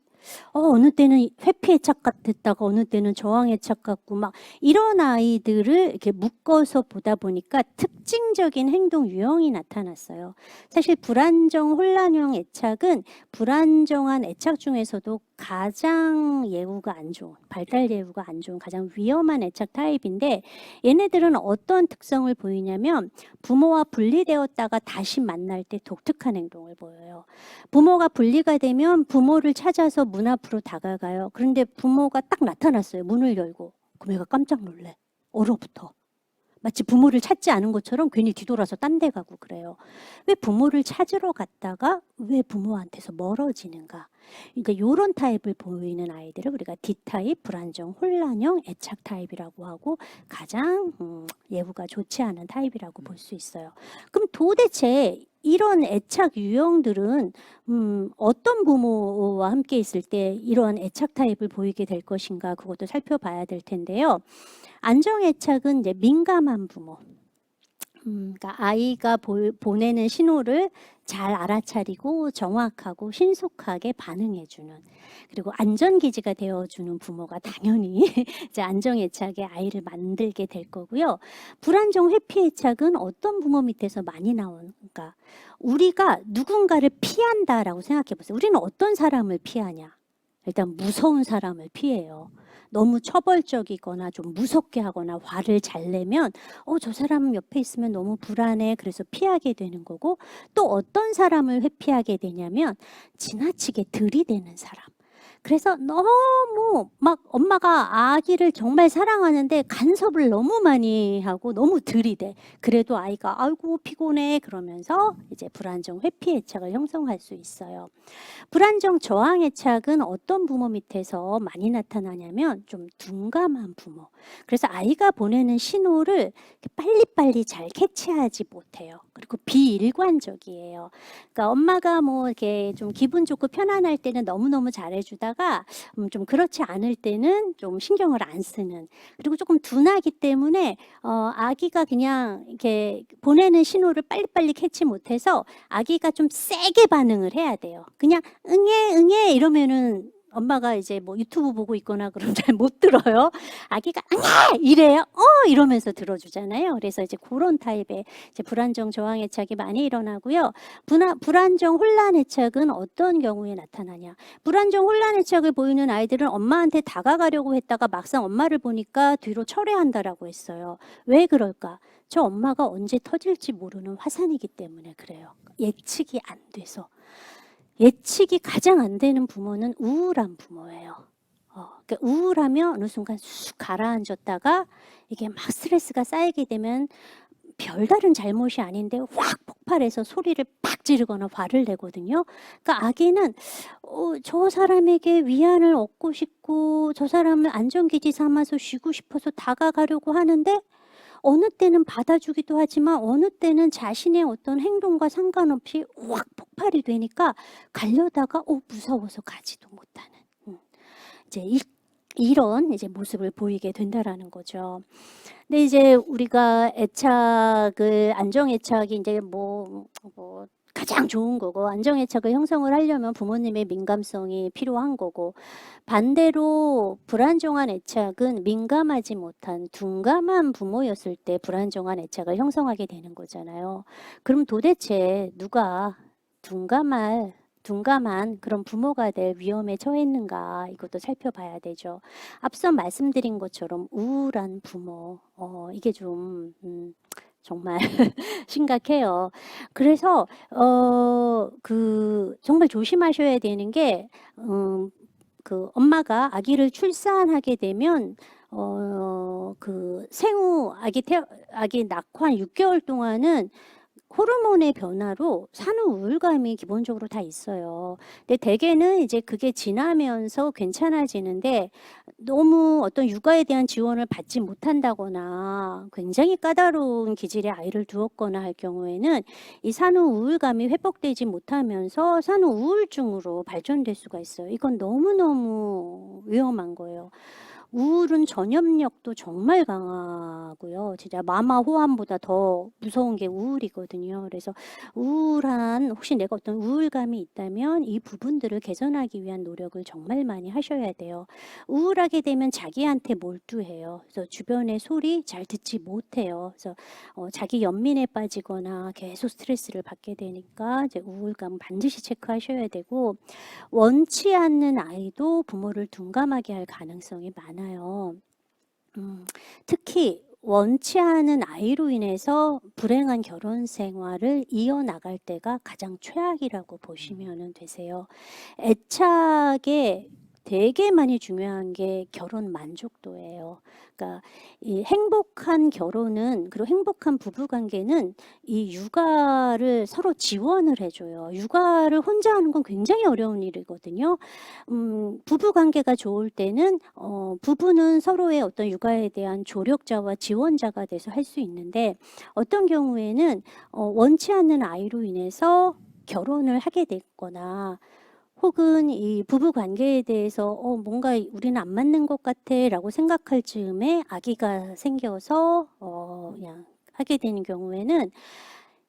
어느 때는 회피 애착 같았다가 어느 때는 저항 애착 같고 막 이런 아이들을 이렇게 묶어서 보다 보니까 특징적인 행동 유형이 나타났어요. 사실 불안정 혼란형 애착은 불안정한 애착 중에서도 가장 예후가 안 좋은, 발달 예후가 안 좋은 가장 위험한 애착 타입인데 얘네들은 어떤 특성을 보이냐면 부모와 분리되었다가 다시 만날 때 독특한 행동을 보여요. 부모가 분리가 되면 부모를 찾아서 문 앞으로 다가가요. 그런데 부모가 딱 나타났어요. 문을 열고. 그럼 애가 깜짝 놀래. 얼어붙어. 마치 부모를 찾지 않은 것처럼 괜히 뒤돌아서 딴 데 가고 그래요. 왜 부모를 찾으러 갔다가 왜 부모한테서 멀어지는가? 그러니까 이런 타입을 보이는 아이들을 우리가 D타입 불안정 혼란형 애착 타입이라고 하고 가장 예후가 좋지 않은 타입이라고 볼 수 있어요. 그럼 도대체 이런 애착 유형들은 어떤 부모와 함께 있을 때 이러한 애착 타입을 보이게 될 것인가 그것도 살펴봐야 될 텐데요. 안정 애착은 이제 민감한 부모. 그러니까 아이가 보내는 신호를 잘 알아차리고 정확하고 신속하게 반응해주는 그리고 안전기지가 되어주는 부모가 당연히 이제 안정애착의 아이를 만들게 될 거고요. 불안정 회피애착은 어떤 부모 밑에서 많이 나오는가? 우리가 누군가를 피한다라고 생각해 보세요. 우리는 어떤 사람을 피하냐? 일단 무서운 사람을 피해요. 너무 처벌적이거나 좀 무섭게 하거나 화를 잘 내면 저 사람 옆에 있으면 너무 불안해. 그래서 피하게 되는 거고 또 어떤 사람을 회피하게 되냐면 지나치게 들이대는 사람. 그래서 너무 막 엄마가 아기를 정말 사랑하는데 간섭을 너무 많이 하고 너무 들이대. 그래도 아이가 아이고 피곤해 그러면서 이제 불안정 회피 애착을 형성할 수 있어요. 불안정 저항 애착은 어떤 부모 밑에서 많이 나타나냐면 좀 둔감한 부모. 그래서 아이가 보내는 신호를 빨리빨리 잘 캐치하지 못해요. 그리고 비일관적이에요. 그러니까 엄마가 뭐 이렇게 좀 기분 좋고 편안할 때는 너무너무 잘해주다가 좀 그렇지 않을 때는 좀 신경을 안 쓰는 그리고 조금 둔하기 때문에 아기가 그냥 이렇게 보내는 신호를 빨리빨리 캐치 못해서 아기가 좀 세게 반응을 해야 돼요. 그냥 응애 이러면은 엄마가 이제 뭐 유튜브 보고 있거나 그러면 잘 못 들어요. 아기가 응애 이래요. 이러면서 들어주잖아요. 그래서 이제 그런 타입의 이제 불안정 저항 애착이 많이 일어나고요. 불안정 혼란 애착은 어떤 경우에 나타나냐? 불안정 혼란 애착을 보이는 아이들은 엄마한테 다가가려고 했다가 막상 엄마를 보니까 뒤로 철회한다라고 했어요. 왜 그럴까? 저 엄마가 언제 터질지 모르는 화산이기 때문에 그래요. 예측이 안 돼서. 예측이 가장 안 되는 부모는 우울한 부모예요. 그러니까 우울하면 어느 순간 쑥 가라앉았다가 이게 막 스트레스가 쌓이게 되면 별다른 잘못이 아닌데 확 폭발해서 소리를 팍 지르거나 화를 내거든요. 그러니까 아기는 저 사람에게 위안을 얻고 싶고 저 사람을 안전기지 삼아서 쉬고 싶어서 다가가려고 하는데 어느 때는 받아주기도 하지만 어느 때는 자신의 어떤 행동과 상관없이 확 폭발이 되니까 가려다가 무서워서 가지도 못하는 이제 이런 이제 모습을 보이게 된다라는 거죠. 근데 이제 우리가 안정애착이 이제 뭐 가장 좋은 거고, 안정애착을 형성을 하려면 부모님의 민감성이 필요한 거고, 반대로 불안정한 애착은 민감하지 못한 둔감한 부모였을 때 불안정한 애착을 형성하게 되는 거잖아요. 그럼 도대체 누가 둔감한 그런 부모가 될 위험에 처했는가, 이것도 살펴봐야 되죠. 앞서 말씀드린 것처럼 우울한 부모, 이게 좀 정말 심각해요. 그래서 정말 조심하셔야 되는 게 그 엄마가 아기를 출산하게 되면 아기 낳고 한 6개월 동안은 호르몬의 변화로 산후 우울감이 기본적으로 다 있어요. 근데 대개는 이제 그게 지나면서 괜찮아지는데 너무 어떤 육아에 대한 지원을 받지 못한다거나 굉장히 까다로운 기질의 아이를 두었거나 할 경우에는 이 산후 우울감이 회복되지 못하면서 산후 우울증으로 발전될 수가 있어요. 이건 너무너무 위험한 거예요. 우울은 전염력도 정말 강하고요. 진짜 마마 호환보다 더 무서운 게 우울이거든요. 그래서 혹시 내가 어떤 우울감이 있다면 이 부분들을 개선하기 위한 노력을 정말 많이 하셔야 돼요. 우울하게 되면 자기한테 몰두해요. 그래서 주변의 소리 잘 듣지 못해요. 그래서 자기 연민에 빠지거나 계속 스트레스를 받게 되니까 이제 우울감 반드시 체크하셔야 되고, 원치 않는 아이도 부모를 둔감하게 할 가능성이 많아요. 특히 원치 않은 아이로 인해서 불행한 결혼 생활을 이어나갈 때가 가장 최악이라고 보시면 되세요. 애착에 되게 많이 중요한 게 결혼 만족도예요. 그러니까 이 행복한 결혼은, 그리고 행복한 부부관계는 이 육아를 서로 지원을 해줘요. 육아를 혼자 하는 건 굉장히 어려운 일이거든요. 부부관계가 좋을 때는 부부는 서로의 어떤 육아에 대한 조력자와 지원자가 돼서 할 수 있는데, 어떤 경우에는 원치 않는 아이로 인해서 결혼을 하게 됐거나 혹은 이 부부 관계에 대해서 뭔가 우리는 안 맞는 것 같아 라고 생각할 즈음에 아기가 생겨서 그냥 하게 되는 경우에는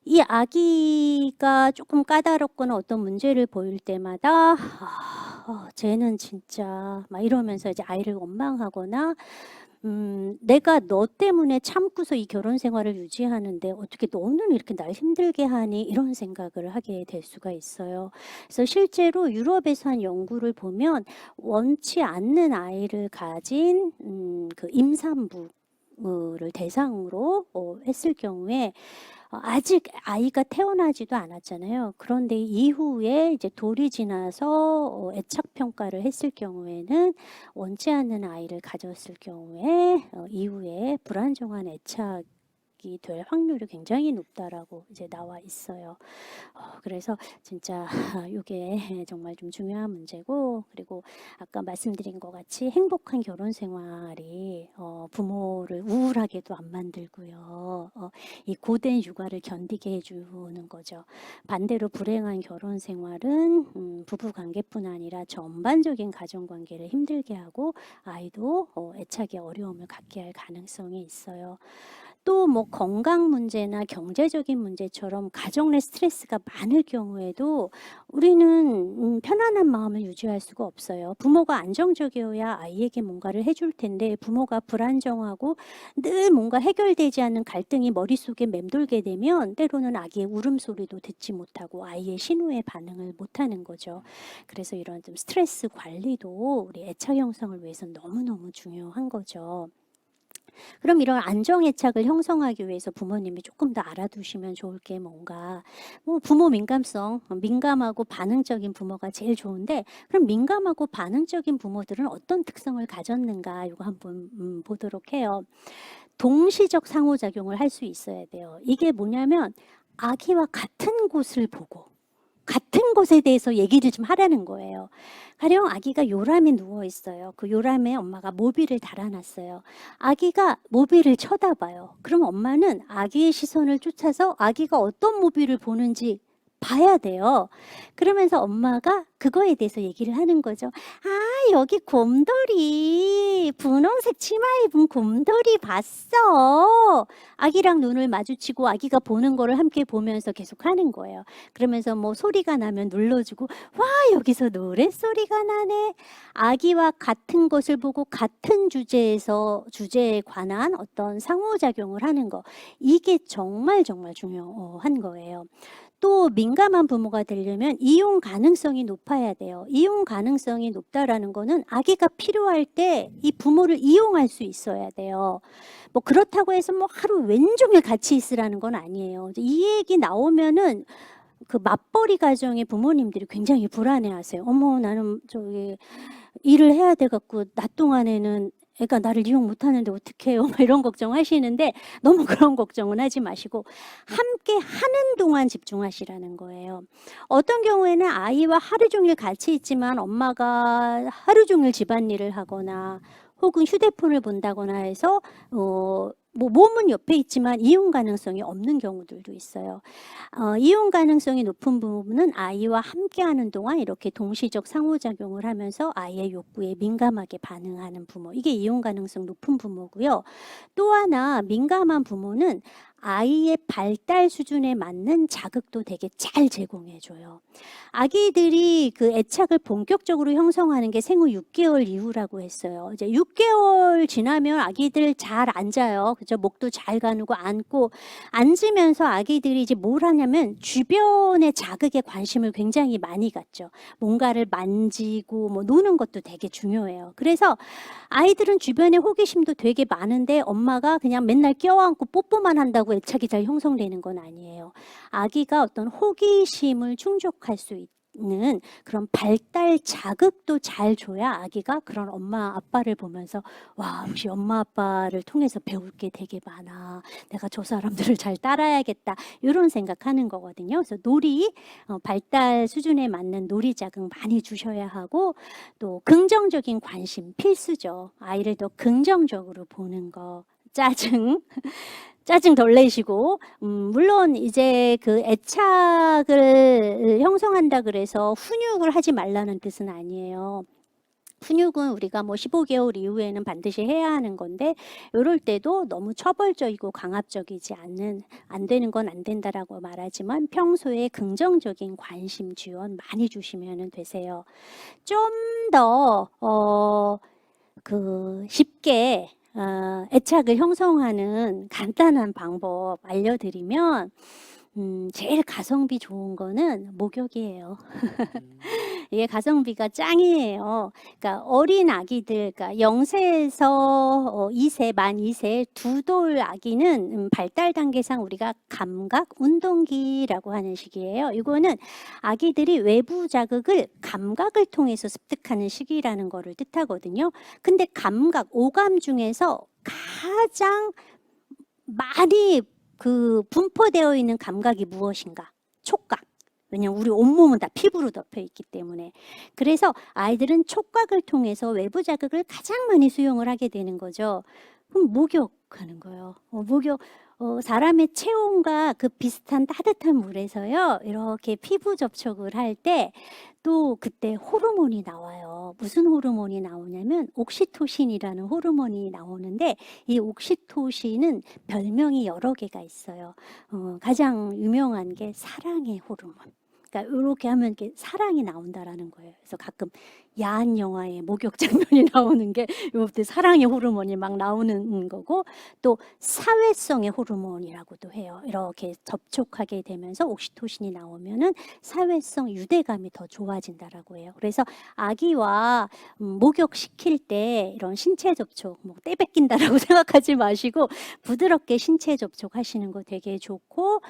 이 아기가 조금 까다롭거나 어떤 문제를 보일 때마다 쟤는 진짜 막 이러면서 이제 아이를 원망하거나 내가 너 때문에 참고서 이 결혼 생활을 유지하는데 어떻게 너는 이렇게 날 힘들게 하니? 이런 생각을 하게 될 수가 있어요. 그래서 실제로 유럽에서 한 연구를 보면 원치 않는 아이를 가진 그 임산부를 대상으로 했을 경우에 아직 아이가 태어나지도 않았잖아요. 그런데 이후에 이제 돌이 지나서 애착 평가를 했을 경우에는 원치 않는 아이를 가졌을 경우에 이후에 불안정한 애착이 될 확률이 굉장히 높다라고 이제 나와 있어요. 그래서 진짜 이게 정말 좀 중요한 문제고, 그리고 아까 말씀드린 것 같이 행복한 결혼 생활이 부모를 우울하게도 안 만들고요. 이 고된 육아를 견디게 해주는 거죠. 반대로 불행한 결혼 생활은 부부 관계뿐 아니라 전반적인 가정 관계를 힘들게 하고 아이도 애착의 어려움을 갖게 할 가능성이 있어요. 또 뭐 건강 문제나 경제적인 문제처럼 가정 내 스트레스가 많을 경우에도 우리는 편안한 마음을 유지할 수가 없어요. 부모가 안정적이어야 아이에게 뭔가를 해줄 텐데 부모가 불안정하고 늘 뭔가 해결되지 않는 갈등이 머릿속에 맴돌게 되면 때로는 아기의 울음소리도 듣지 못하고 아이의 신호에 반응을 못하는 거죠. 그래서 이런 좀 스트레스 관리도 우리 애착 형성을 위해서 너무너무 중요한 거죠. 그럼 이런 안정애착을 형성하기 위해서 부모님이 조금 더 알아두시면 좋을 게 뭔가, 뭐 부모 민감성, 민감하고 반응적인 부모가 제일 좋은데, 그럼 민감하고 반응적인 부모들은 어떤 특성을 가졌는가, 이거 한번 보도록 해요. 동시적 상호작용을 할 수 있어야 돼요. 이게 뭐냐면 아기와 같은 곳을 보고 같은 것에 대해서 얘기를 좀 하라는 거예요. 가령 아기가 요람에 누워 있어요. 그 요람에 엄마가 모비를 달아놨어요. 아기가 모비를 쳐다봐요. 그럼 엄마는 아기의 시선을 쫓아서 아기가 어떤 모비를 보는지 봐야 돼요. 그러면서 엄마가 그거에 대해서 얘기를 하는 거죠. 아, 여기 곰돌이, 분홍색 치마 입은 곰돌이 봤어. 아기랑 눈을 마주치고 아기가 보는 거를 함께 보면서 계속 하는 거예요. 그러면서 뭐 소리가 나면 눌러주고, 와, 여기서 노랫소리가 나네. 아기와 같은 것을 보고 같은 주제에 관한 어떤 상호작용을 하는 거. 이게 정말 정말 중요한 거예요. 또 민감한 부모가 되려면 이용 가능성이 높아야 돼요. 이용 가능성이 높다라는 거는 아기가 필요할 때 이 부모를 이용할 수 있어야 돼요. 뭐 그렇다고 해서 뭐 하루 왼종일 같이 있으라는 건 아니에요. 이 얘기 나오면은 그 맞벌이 가정의 부모님들이 굉장히 불안해하세요. 어머, 나는 저기 일을 해야 돼 갖고 낮 동안에는 애가 나를 이용 못하는데 어떡해요? 이런 걱정하시는데 너무 그런 걱정은 하지 마시고 함께 하는 동안 집중하시라는 거예요. 어떤 경우에는 아이와 하루 종일 같이 있지만 엄마가 하루 종일 집안일을 하거나 혹은 휴대폰을 본다거나 해서 뭐 몸은 옆에 있지만 이용 가능성이 없는 경우들도 있어요. 이용 가능성이 높은 부분은 아이와 함께하는 동안 이렇게 동시적 상호작용을 하면서 아이의 욕구에 민감하게 반응하는 부모. 이게 이용 가능성 높은 부모고요. 또 하나 민감한 부모는 아이의 발달 수준에 맞는 자극도 되게 잘 제공해줘요. 아기들이 그 애착을 본격적으로 형성하는 게 생후 6개월 이후라고 했어요. 이제 6개월 지나면 아기들 잘 앉아요. 그죠? 목도 잘 가누고 앉고 앉으면서 아기들이 이제 뭘 하냐면 주변의 자극에 관심을 굉장히 많이 갖죠. 뭔가를 만지고 뭐 노는 것도 되게 중요해요. 그래서 아이들은 주변에 호기심도 되게 많은데 엄마가 그냥 맨날 껴안고 뽀뽀만 한다고 애착이 잘 형성되는 건 아니에요. 아기가 어떤 호기심을 충족할 수 있는 그런 발달 자극도 잘 줘야 아기가 그런 엄마 아빠를 보면서 와, 역시 엄마 아빠를 통해서 배울 게 되게 많아. 내가 저 사람들을 잘 따라야겠다. 이런 생각하는 거거든요. 그래서 놀이, 발달 수준에 맞는 놀이 자극 많이 주셔야 하고 또 긍정적인 관심 필수죠. 아이를 더 긍정적으로 보는 거. 짜증 덜 내시고, 물론 이제 그 애착을 형성한다 그래서 훈육을 하지 말라는 뜻은 아니에요. 훈육은 우리가 뭐 15개월 이후에는 반드시 해야 하는 건데 이럴 때도 너무 처벌적이고 강압적이지 않는 안 되는 건 안 된다라고 말하지만 평소에 긍정적인 관심 지원 많이 주시면 되세요. 좀 더 쉽게 애착을 형성하는 간단한 방법 알려드리면 제일 가성비 좋은 거는 목욕이에요. 이게 가성비가 짱이에요. 그러니까 어린 아기들, 그러니까 0세에서 2세, 만 2세 두 돌 아기는 발달 단계상 우리가 감각 운동기라고 하는 시기예요. 이거는 아기들이 외부 자극을 감각을 통해서 습득하는 시기라는 거를 뜻하거든요. 근데 감각, 오감 중에서 가장 많이 분포되어 있는 감각이 무엇인가? 촉각. 왜냐면 우리 온몸은 다 피부로 덮여 있기 때문에. 그래서 아이들은 촉각을 통해서 외부 자극을 가장 많이 수용을 하게 되는 거죠. 그럼 목욕하는 거예요. 목욕, 사람의 체온과 그 비슷한 따뜻한 물에서요, 이렇게 피부 접촉을 할 때 또 그때 호르몬이 나와요. 무슨 호르몬이 나오냐면 옥시토신이라는 호르몬이 나오는데 이 옥시토신은 별명이 여러 개가 있어요. 가장 유명한 게 사랑의 호르몬. 그러니까 이렇게 하면 이렇게 사랑이 나온다라는 거예요. 그래서 가끔 야한 영화에 목욕 장면이 나오는 게 이때 사랑의 호르몬이 막 나오는 거고, 또 사회성의 호르몬이라고도 해요. 이렇게 접촉하게 되면서 옥시토신이 나오면은 사회성, 유대감이 더 좋아진다라고 해요. 그래서 아기와 목욕시킬 때 이런 신체 접촉, 뭐 때 뺏긴다라고 생각하지 마시고 부드럽게 신체 접촉하시는 거 되게 좋고,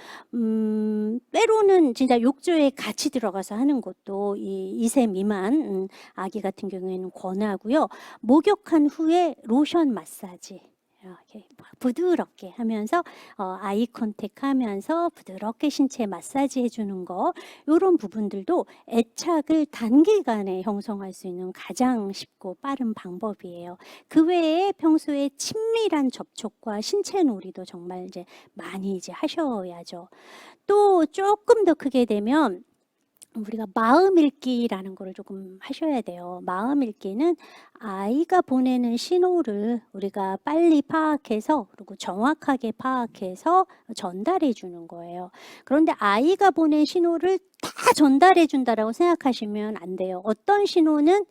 때로는 진짜 욕조에 같이 들어가서 하는 것도 이 2세 미만 아기 같은 경우에는 권하고요. 목욕한 후에 로션 마사지 이렇게 부드럽게 하면서 아이 컨택 하면서 부드럽게 신체 마사지 해주는 거, 이런 부분들도 애착을 단기간에 형성할 수 있는 가장 쉽고 빠른 방법이에요. 그 외에 평소에 친밀한 접촉과 신체 놀이도 정말 이제 많이 이제 하셔야죠. 또 조금 더 크게 되면 우리가 마음 읽기라는 거를 조금 하셔야 돼요. 마음 읽기는 아이가 보내는 신호를 우리가 빨리 파악해서, 그리고 정확하게 파악해서 전달해 주는 거예요. 그런데 아이가 보낸 신호를 다 전달해 준다라고 생각하시면 안 돼요. 어떤 신호는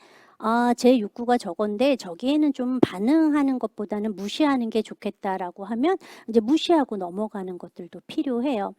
제 욕구가 저건데 저기에는 좀 반응하는 것보다는 무시하는 게 좋겠다라고 하면 이제 무시하고 넘어가는 것들도 필요해요.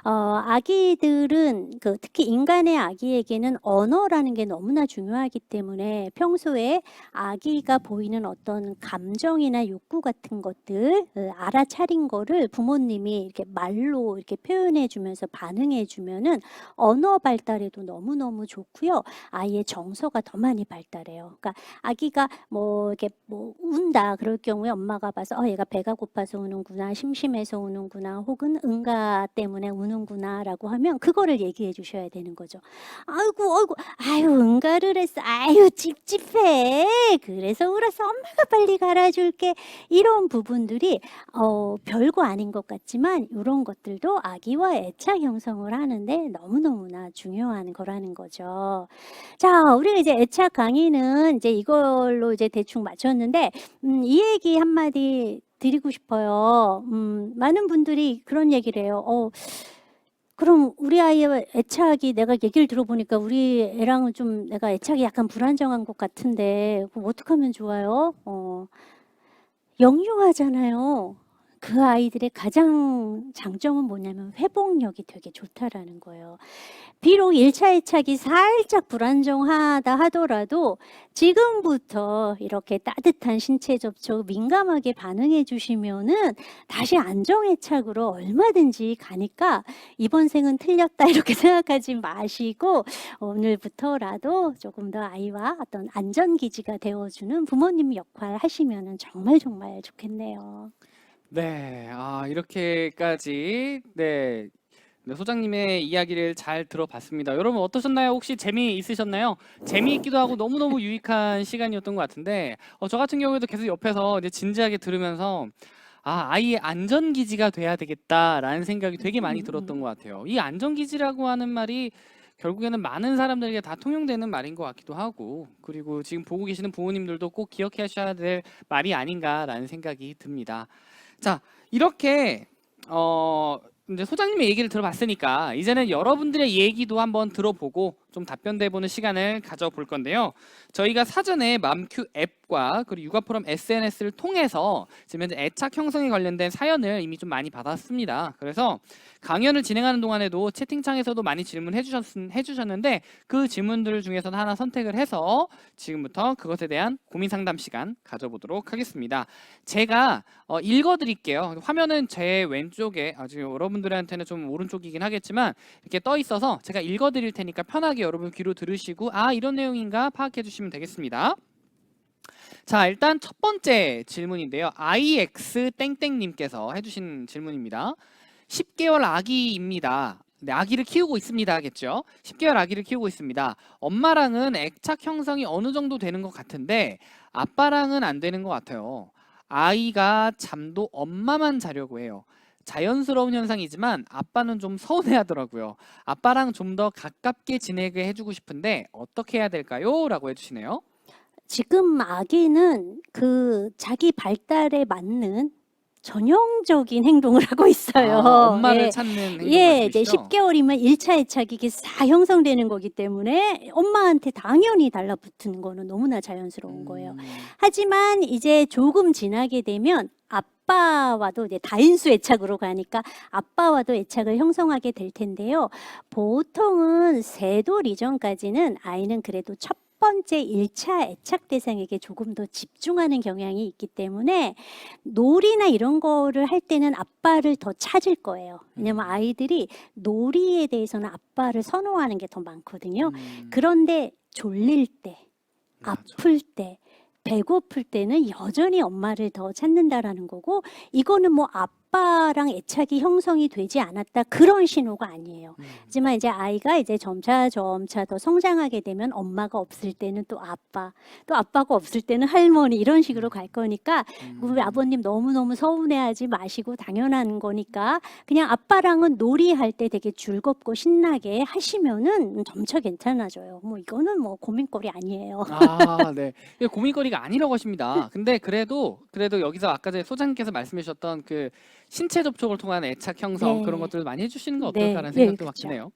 아기들은 특히 인간의 아기에게는 언어라는 게 너무나 중요하기 때문에 평소에 아기가 보이는 어떤 감정이나 욕구 같은 것들 알아차린 거를 부모님이 이렇게 말로 이렇게 표현해 주면서 반응해 주면은 언어 발달에도 너무너무 좋고요. 아이의 정서가 더 많이 발달해요. 그러니까 아기가 이렇게 운다 그럴 경우에 엄마가 봐서 얘가 배가 고파서 우는구나, 심심해서 우는구나, 혹은 응가 때문에 우는구나 라고 하면 그거를 얘기해 주셔야 되는 거죠. 아유 응가를 했어, 아유 찝찝해, 그래서 울어서 엄마가 빨리 갈아줄게. 이런 부분들이 별거 아닌 것 같지만 이런 것들도 아기와 애착 형성을 하는데 너무너무나 중요한 거라는 거죠. 자, 우리가 이제 애착 강의는 이제 이걸로 이제 대충 마쳤는데, 이 얘기 한마디 드리고 싶어요. 많은 분들이 그런 얘기를 해요. 그럼 우리 아이의 애착이, 내가 얘기를 들어보니까 우리 애랑은 좀 내가 애착이 약간 불안정한 것 같은데, 그럼 어떻게 하면 좋아요? 영유아잖아요. 그 아이들의 가장 장점은 뭐냐면 회복력이 되게 좋다라는 거예요. 비록 1차 애착이 살짝 불안정하다 하더라도 지금부터 이렇게 따뜻한 신체 접촉 민감하게 반응해 주시면은 다시 안정 애착으로 얼마든지 가니까 이번 생은 틀렸다 이렇게 생각하지 마시고 오늘부터라도 조금 더 아이와 어떤 안전기지가 되어주는 부모님 역할 하시면은 정말 정말 좋겠네요. 네, 이렇게까지 소장님의 이야기를 잘 들어봤습니다. 여러분 어떠셨나요? 혹시 재미있으셨나요? 재미있기도 하고 너무너무 유익한 시간이었던 것 같은데 저 같은 경우에도 계속 옆에서 이제 진지하게 들으면서 아이의 안전기지가 돼야 되겠다라는 생각이 되게 많이 들었던 것 같아요. 이 안전기지라고 하는 말이 결국에는 많은 사람들에게 다 통용되는 말인 것 같기도 하고, 그리고 지금 보고 계시는 부모님들도 꼭 기억하셔야 될 말이 아닌가라는 생각이 듭니다. 자, 이렇게 이제 소장님의 얘기를 들어봤으니까 이제는 여러분들의 얘기도 한번 들어보고 좀 답변해보는 시간을 가져볼 건데요. 저희가 사전에 맘큐 앱과 그리고 육아포럼 SNS를 통해서 지금 현재 애착 형성에 관련된 사연을 이미 좀 많이 받았습니다. 그래서 강연을 진행하는 동안에도 채팅창에서도 많이 질문해 주셨는데 그 질문들 중에서 하나 선택을 해서 지금부터 그것에 대한 고민 상담 시간 가져보도록 하겠습니다. 제가 읽어드릴게요. 화면은 제 왼쪽에, 지금 여러분들한테는 좀 오른쪽이긴 하겠지만 이렇게 떠 있어서 제가 읽어드릴 테니까 편하게 여러분 귀로 들으시고 이런 내용인가 파악해 주시면 되겠습니다. 자, 일단 첫 번째 질문인데요. IX 땡땡님께서 해주신 질문입니다. 10개월 아기입니다. 네, 아기를 키우고 있습니다 하겠죠. 10개월 아기를 키우고 있습니다. 엄마랑은 애착 형성이 어느 정도 되는 것 같은데 아빠랑은 안 되는 것 같아요. 아이가 잠도 엄마만 자려고 해요. 자연스러운 현상이지만 아빠는 좀 서운해하더라고요. 아빠랑 좀 더 가깝게 지내게 해주고 싶은데 어떻게 해야 될까요? 라고 해주시네요. 지금 아기는 자기 발달에 맞는 전형적인 행동을 하고 있어요. 엄마를 예. 찾는 행동 예, 이제 말씀이시죠? 10개월이면 1차 애착이 이게 싹 형성되는 거기 때문에 엄마한테 당연히 달라붙는 거는 너무나 자연스러운 거예요. 하지만 이제 조금 지나게 되면 아빠와도 이제 다인수 애착으로 가니까 아빠와도 애착을 형성하게 될 텐데요. 보통은 3돌 이전까지는 아이는 그래도 첫 번째 1차 애착 대상에게 조금 더 집중하는 경향이 있기 때문에 놀이나 이런 거를 할 때는 아빠를 더 찾을 거예요. 왜냐면 아이들이 놀이에 대해서는 아빠를 선호하는 게 더 많거든요. 그런데 졸릴 때, 아플 때, 배고플 때는 여전히 엄마를 더 찾는다라는 거고, 이거는 뭐 아빠랑 애착이 형성이 되지 않았다 그런 신호가 아니에요. 하지만 이제 아이가 이제 점차 더 성장하게 되면 엄마가 없을 때는 또 아빠, 또 아빠가 없을 때는 할머니 이런 식으로 갈 거니까 우리 아버님 너무너무 서운해하지 마시고 당연한 거니까 그냥 아빠랑은 놀이할 때 되게 즐겁고 신나게 하시면은 점차 괜찮아져요. 뭐 이거는 뭐 고민거리 아니에요. 네. 이게 고민거리가 아니라고 하십니다. 근데 그래도 여기서 아까 전에 소장님께서 말씀해 주셨던 그 신체 접촉을 통한 애착 형성 네. 그런 것들을 많이 해주시는 건 네, 어떨까라는 네, 생각도 막 그렇죠. 드네요.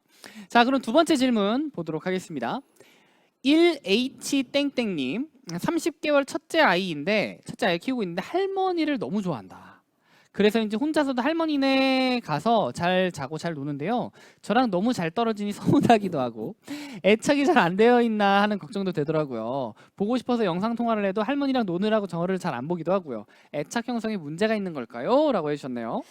자, 그럼 두 번째 질문 보도록 하겠습니다. 1H 땡땡님 30개월 첫째 아이 키우고 있는데 할머니를 너무 좋아한다. 그래서 이제 혼자서도 할머니네 가서 잘 자고 잘 노는데요. 저랑 너무 잘 떨어지니 서운하기도 하고 애착이 잘 안 되어 있나 하는 걱정도 되더라고요. 보고 싶어서 영상 통화를 해도 할머니랑 노느라고 저를 잘 안 보기도 하고요. 애착 형성에 문제가 있는 걸까요? 라고 해주셨네요.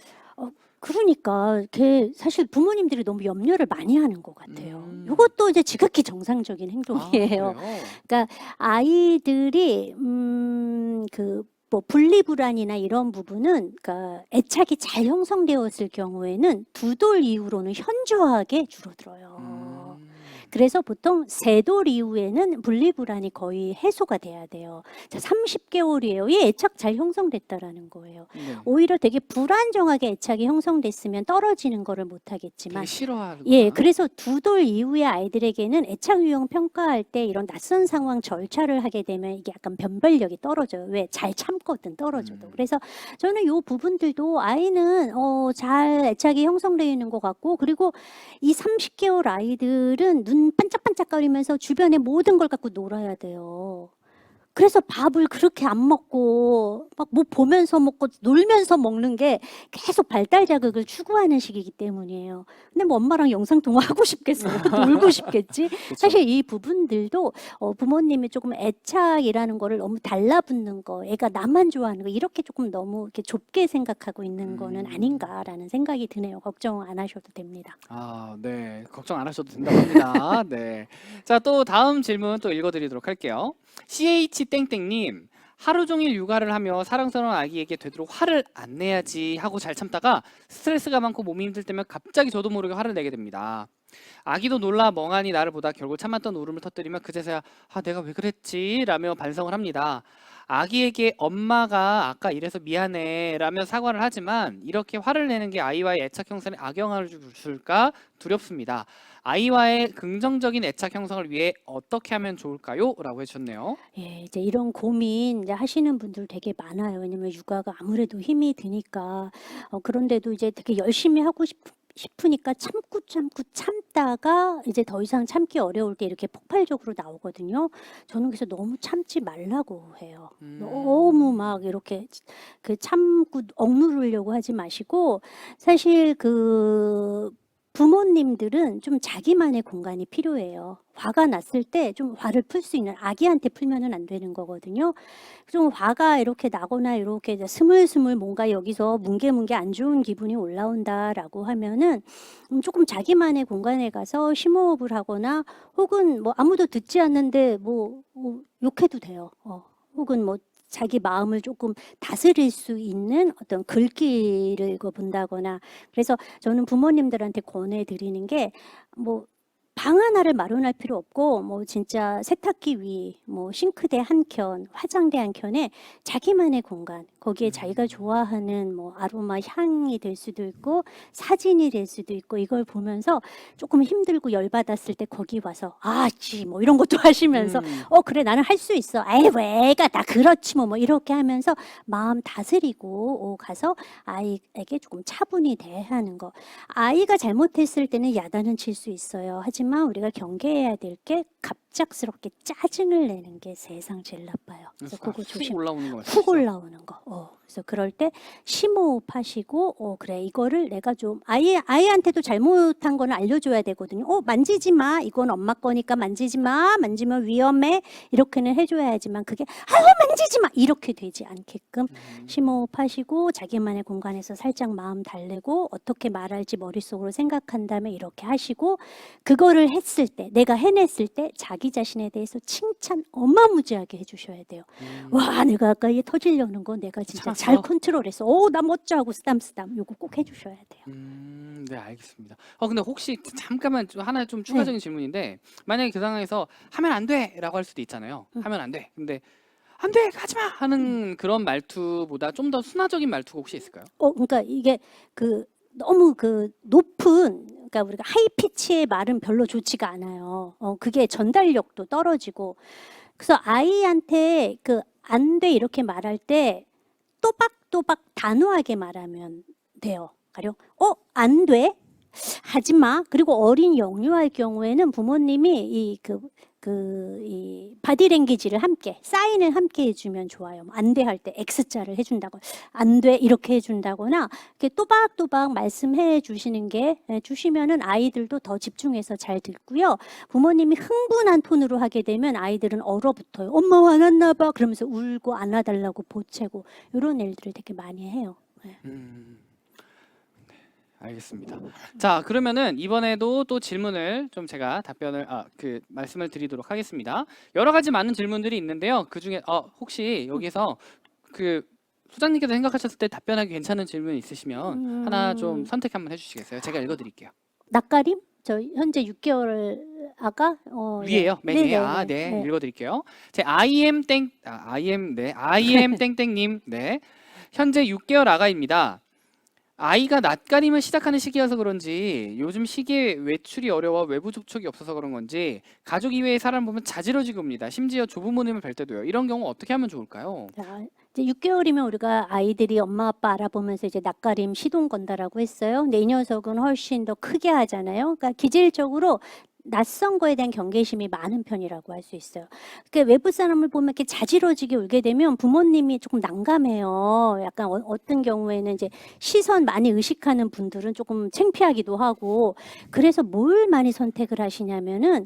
그러니까 걔 사실 부모님들이 너무 염려를 많이 하는 것 같아요. 이것도 이제 지극히 정상적인 행동이에요. 그래요? 아이들이 그 뭐 분리불안이나 이런 부분은 그러니까 애착이 잘 형성되었을 경우에는 2돌 이후로는 현저하게 줄어들어요. 그래서 보통 3돌 이후에는 분리불안이 거의 해소가 돼야 돼요. 자, 30개월이에요. 이 애착 잘 형성됐다라는 거예요. 네. 오히려 되게 불안정하게 애착이 형성됐으면 떨어지는 거를 못 되게 하겠지만 싫어하는 예, 그래서 2돌 이후의 아이들에게는 애착 유형 평가할 때 이런 낯선 상황 절차를 하게 되면 이게 약간 변별력이 떨어져요. 왜? 잘 참거든 떨어져도. 그래서 저는 이 부분들도 아이는 잘 애착이 형성되어 있는 것 같고, 그리고 이 30개월 아이들은 눈 반짝반짝거리면서 주변의 모든 걸 갖고 놀아야 돼요. 그래서 밥을 그렇게 안 먹고 막 뭐 보면서 먹고 놀면서 먹는 게 계속 발달 자극을 추구하는 시기이기 때문이에요. 근데 뭐 엄마랑 영상 통화하고 싶겠어요. 놀고 싶겠지. 사실 이 부분들도 부모님이 조금 애착이라는 거를 너무 달라붙는 거, 애가 나만 좋아하는 거 이렇게 조금 너무 이렇게 좁게 생각하고 있는 거는 아닌가라는 생각이 드네요. 걱정 안 하셔도 됩니다. 네. 걱정 안 하셔도 된다고 합니다. 네. 자, 또 다음 질문 또 읽어드리도록 할게요. CH땡땡님 하루 종일 육아를 하며 사랑스러운 아기에게 되도록 화를 안 내야지 하고 잘 참다가 스트레스가 많고 몸이 힘들 때면 갑자기 저도 모르게 화를 내게 됩니다. 아기도 놀라 멍하니 나를 보다 결국 참았던 울음을 터뜨리며 그제서야 내가 왜 그랬지? 라며 반성을 합니다. 아기에게 엄마가 아까 이래서 미안해 라며 사과를 하지만 이렇게 화를 내는 게 아이와의 애착 형성에 악영향을 줄까 두렵습니다. 아이와의 긍정적인 애착 형성을 위해 어떻게 하면 좋을까요? 라고 해주셨네요. 예, 이제 이런 고민 이제 하시는 분들 되게 많아요. 왜냐면 육아가 아무래도 힘이 드니까. 그런데도 이제 되게 열심히 하고 싶으니까 참고 참다가 이제 더 이상 참기 어려울 때 이렇게 폭발적으로 나오거든요. 저는 그래서 너무 참지 말라고 해요. 너무 막 이렇게 그 참고 억누르려고 하지 마시고, 사실 그 부모님들은 좀 자기만의 공간이 필요해요. 화가 났을 때 좀 화를 풀 수 있는, 아기한테 풀면은 안 되는 거거든요. 좀 화가 이렇게 나거나 이렇게 이제 스물스물 뭔가 여기서 뭉게뭉게 안 좋은 기분이 올라온다라고 하면은 조금 자기만의 공간에 가서 심호흡을 하거나, 혹은 뭐 아무도 듣지 않는데 뭐 욕해도 돼요. 혹은 뭐 자기 마음을 조금 다스릴 수 있는 어떤 글귀를 읽어본다거나. 그래서 저는 부모님들한테 권해드리는 게 뭐 방 하나를 마련할 필요 없고 뭐 진짜 세탁기 위, 뭐 싱크대 한 켠, 화장대 한 켠에 자기만의 공간, 거기에 자기가 좋아하는 뭐 아로마 향이 될 수도 있고 사진이 될 수도 있고 이걸 보면서 조금 힘들고 열받았을 때 거기 와서 아지 뭐 이런 것도 하시면서 그래 나는 할 수 있어. 아이 왜가 다 그렇지 뭐 이렇게 하면서 마음 다스리고 가서 아이에게 조금 차분히 대하는 거. 아이가 잘못했을 때는 야단은 칠 수 있어요. 하지만 우리가 경계해야 될 게 갑작스럽게 짜증을 내는 게 세상 제일 나빠요. 그래서 그거 조심. 올라오는 거 훅 올라오는 거. 그래서 그럴 때 심호흡하시고 그래 이거를 내가 좀 아이한테도 잘못한 거는 알려줘야 되거든요. 만지지 마. 이건 엄마 거니까 만지지 마. 만지면 위험해. 이렇게는 해줘야지만 그게 만지지 마. 이렇게 되지 않게끔 심호흡하시고 자기만의 공간에서 살짝 마음 달래고 어떻게 말할지 머릿속으로 생각한 다음에 이렇게 하시고 그거를 했을 때 내가 해냈을 때 자기 자신에 대해서 칭찬 어마무지하게 해주셔야 돼요. 와 내가 아까 얘 터지려는 거 내가 진짜 참았어. 잘 컨트롤했어. 나 멋져 하고 쓰담쓰담 요거 꼭 해주셔야 돼요. 네, 알겠습니다. 근데 혹시 잠깐만 하나 좀 추가적인 질문인데 만약에 그 상황에서 하면 안 돼라고 할 수도 있잖아요. 하면 안 돼. 근데 안 돼, 하지 마 하는 그런 말투보다 좀 더 순화적인 말투가 혹시 있을까요? 그러니까 이게 너무 높은 그러니까 우리가 하이 피치의 말은 별로 좋지가 않아요. 그게 전달력도 떨어지고 그래서 아이한테 안 돼 이렇게 말할 때 또박또박 단호하게 말하면 돼요. 가령 안 돼. 하지 마. 그리고 어린 영유아의 경우에는 부모님이 이 바디랭귀지를 함께 사인을 함께 해주면 좋아요. 안 돼 할 때 X자를 해준다고 안 돼 이렇게 해준다거나 이렇게 또박또박 말씀해 주시는 게 주시면은 아이들도 더 집중해서 잘 듣고요. 부모님이 흥분한 톤으로 하게 되면 아이들은 얼어붙어요. 엄마 화났나 봐. 그러면서 울고 안아달라고 보채고 이런 일들을 되게 많이 해요. 네. 알겠습니다. 자, 그러면은 이번에도 또 질문을 좀 제가 답변을 말씀을 드리도록 하겠습니다. 여러 가지 많은 질문들이 있는데요. 그 중에 혹시 여기서 소장님께서 생각하셨을 때 답변하기 괜찮은 질문 있으시면 하나 좀 선택 한번 해주시겠어요? 제가 읽어드릴게요. 낯가림? 저 현재 6개월 아가 위에요, 맨 위에. 네, 읽어드릴게요. 제 IM 땡땡님, 네, 현재 6개월 아가입니다. 아이가 낯가림을 시작하는 시기여서 그런지 요즘 시기에 외출이 어려워 외부 접촉이 없어서 그런 건지 가족 이외의 사람 보면 자지러지고 옵니다. 심지어 조부모님을 뵐 때도요. 이런 경우 어떻게 하면 좋을까요? 자, 이제 6개월이면 우리가 아이들이 엄마 아빠 알아보면서 이제 낯가림 시동 건다라고 했어요. 근데 이 녀석은 훨씬 더 크게 하잖아요. 그러니까 기질적으로 낯선 거에 대한 경계심이 많은 편이라고 할 수 있어요. 그러니까 외부 사람을 보면 이렇게 자지러지게 울게 되면 부모님이 조금 난감해요. 약간 어떤 경우에는 이제 시선 많이 의식하는 분들은 조금 창피하기도 하고 그래서 뭘 많이 선택을 하시냐면은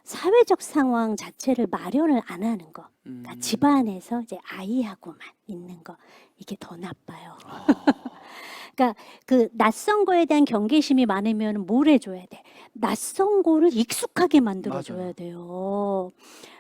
사회적 상황 자체를 마련을 안 하는 거. 그러니까 집안에서 이제 아이하고만 있는 거. 이게 더 나빠요. 그러니까 낯선 거에 대한 경계심이 많으면 뭘 해줘야 돼? 낯선 거를 익숙하게 만들어줘야 돼요.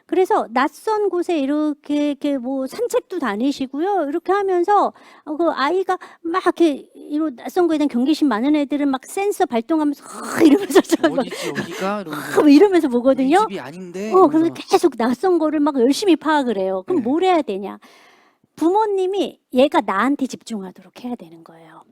그래서 낯선 곳에 이렇게 뭐 산책도 다니시고요. 이렇게 하면서 그 아이가 막 이렇게 이런 낯선 거에 대한 경계심 많은 애들은 막 센서 발동하면서 이러면서 어디지 여기가? 뭐 이러면서 보거든요. 집이 아닌데. 그래서 계속 낯선 거를 막 열심히 파악을 해요. 그럼 뭘 해야 되냐? 부모님이 얘가 나한테 집중하도록 해야 되는 거예요.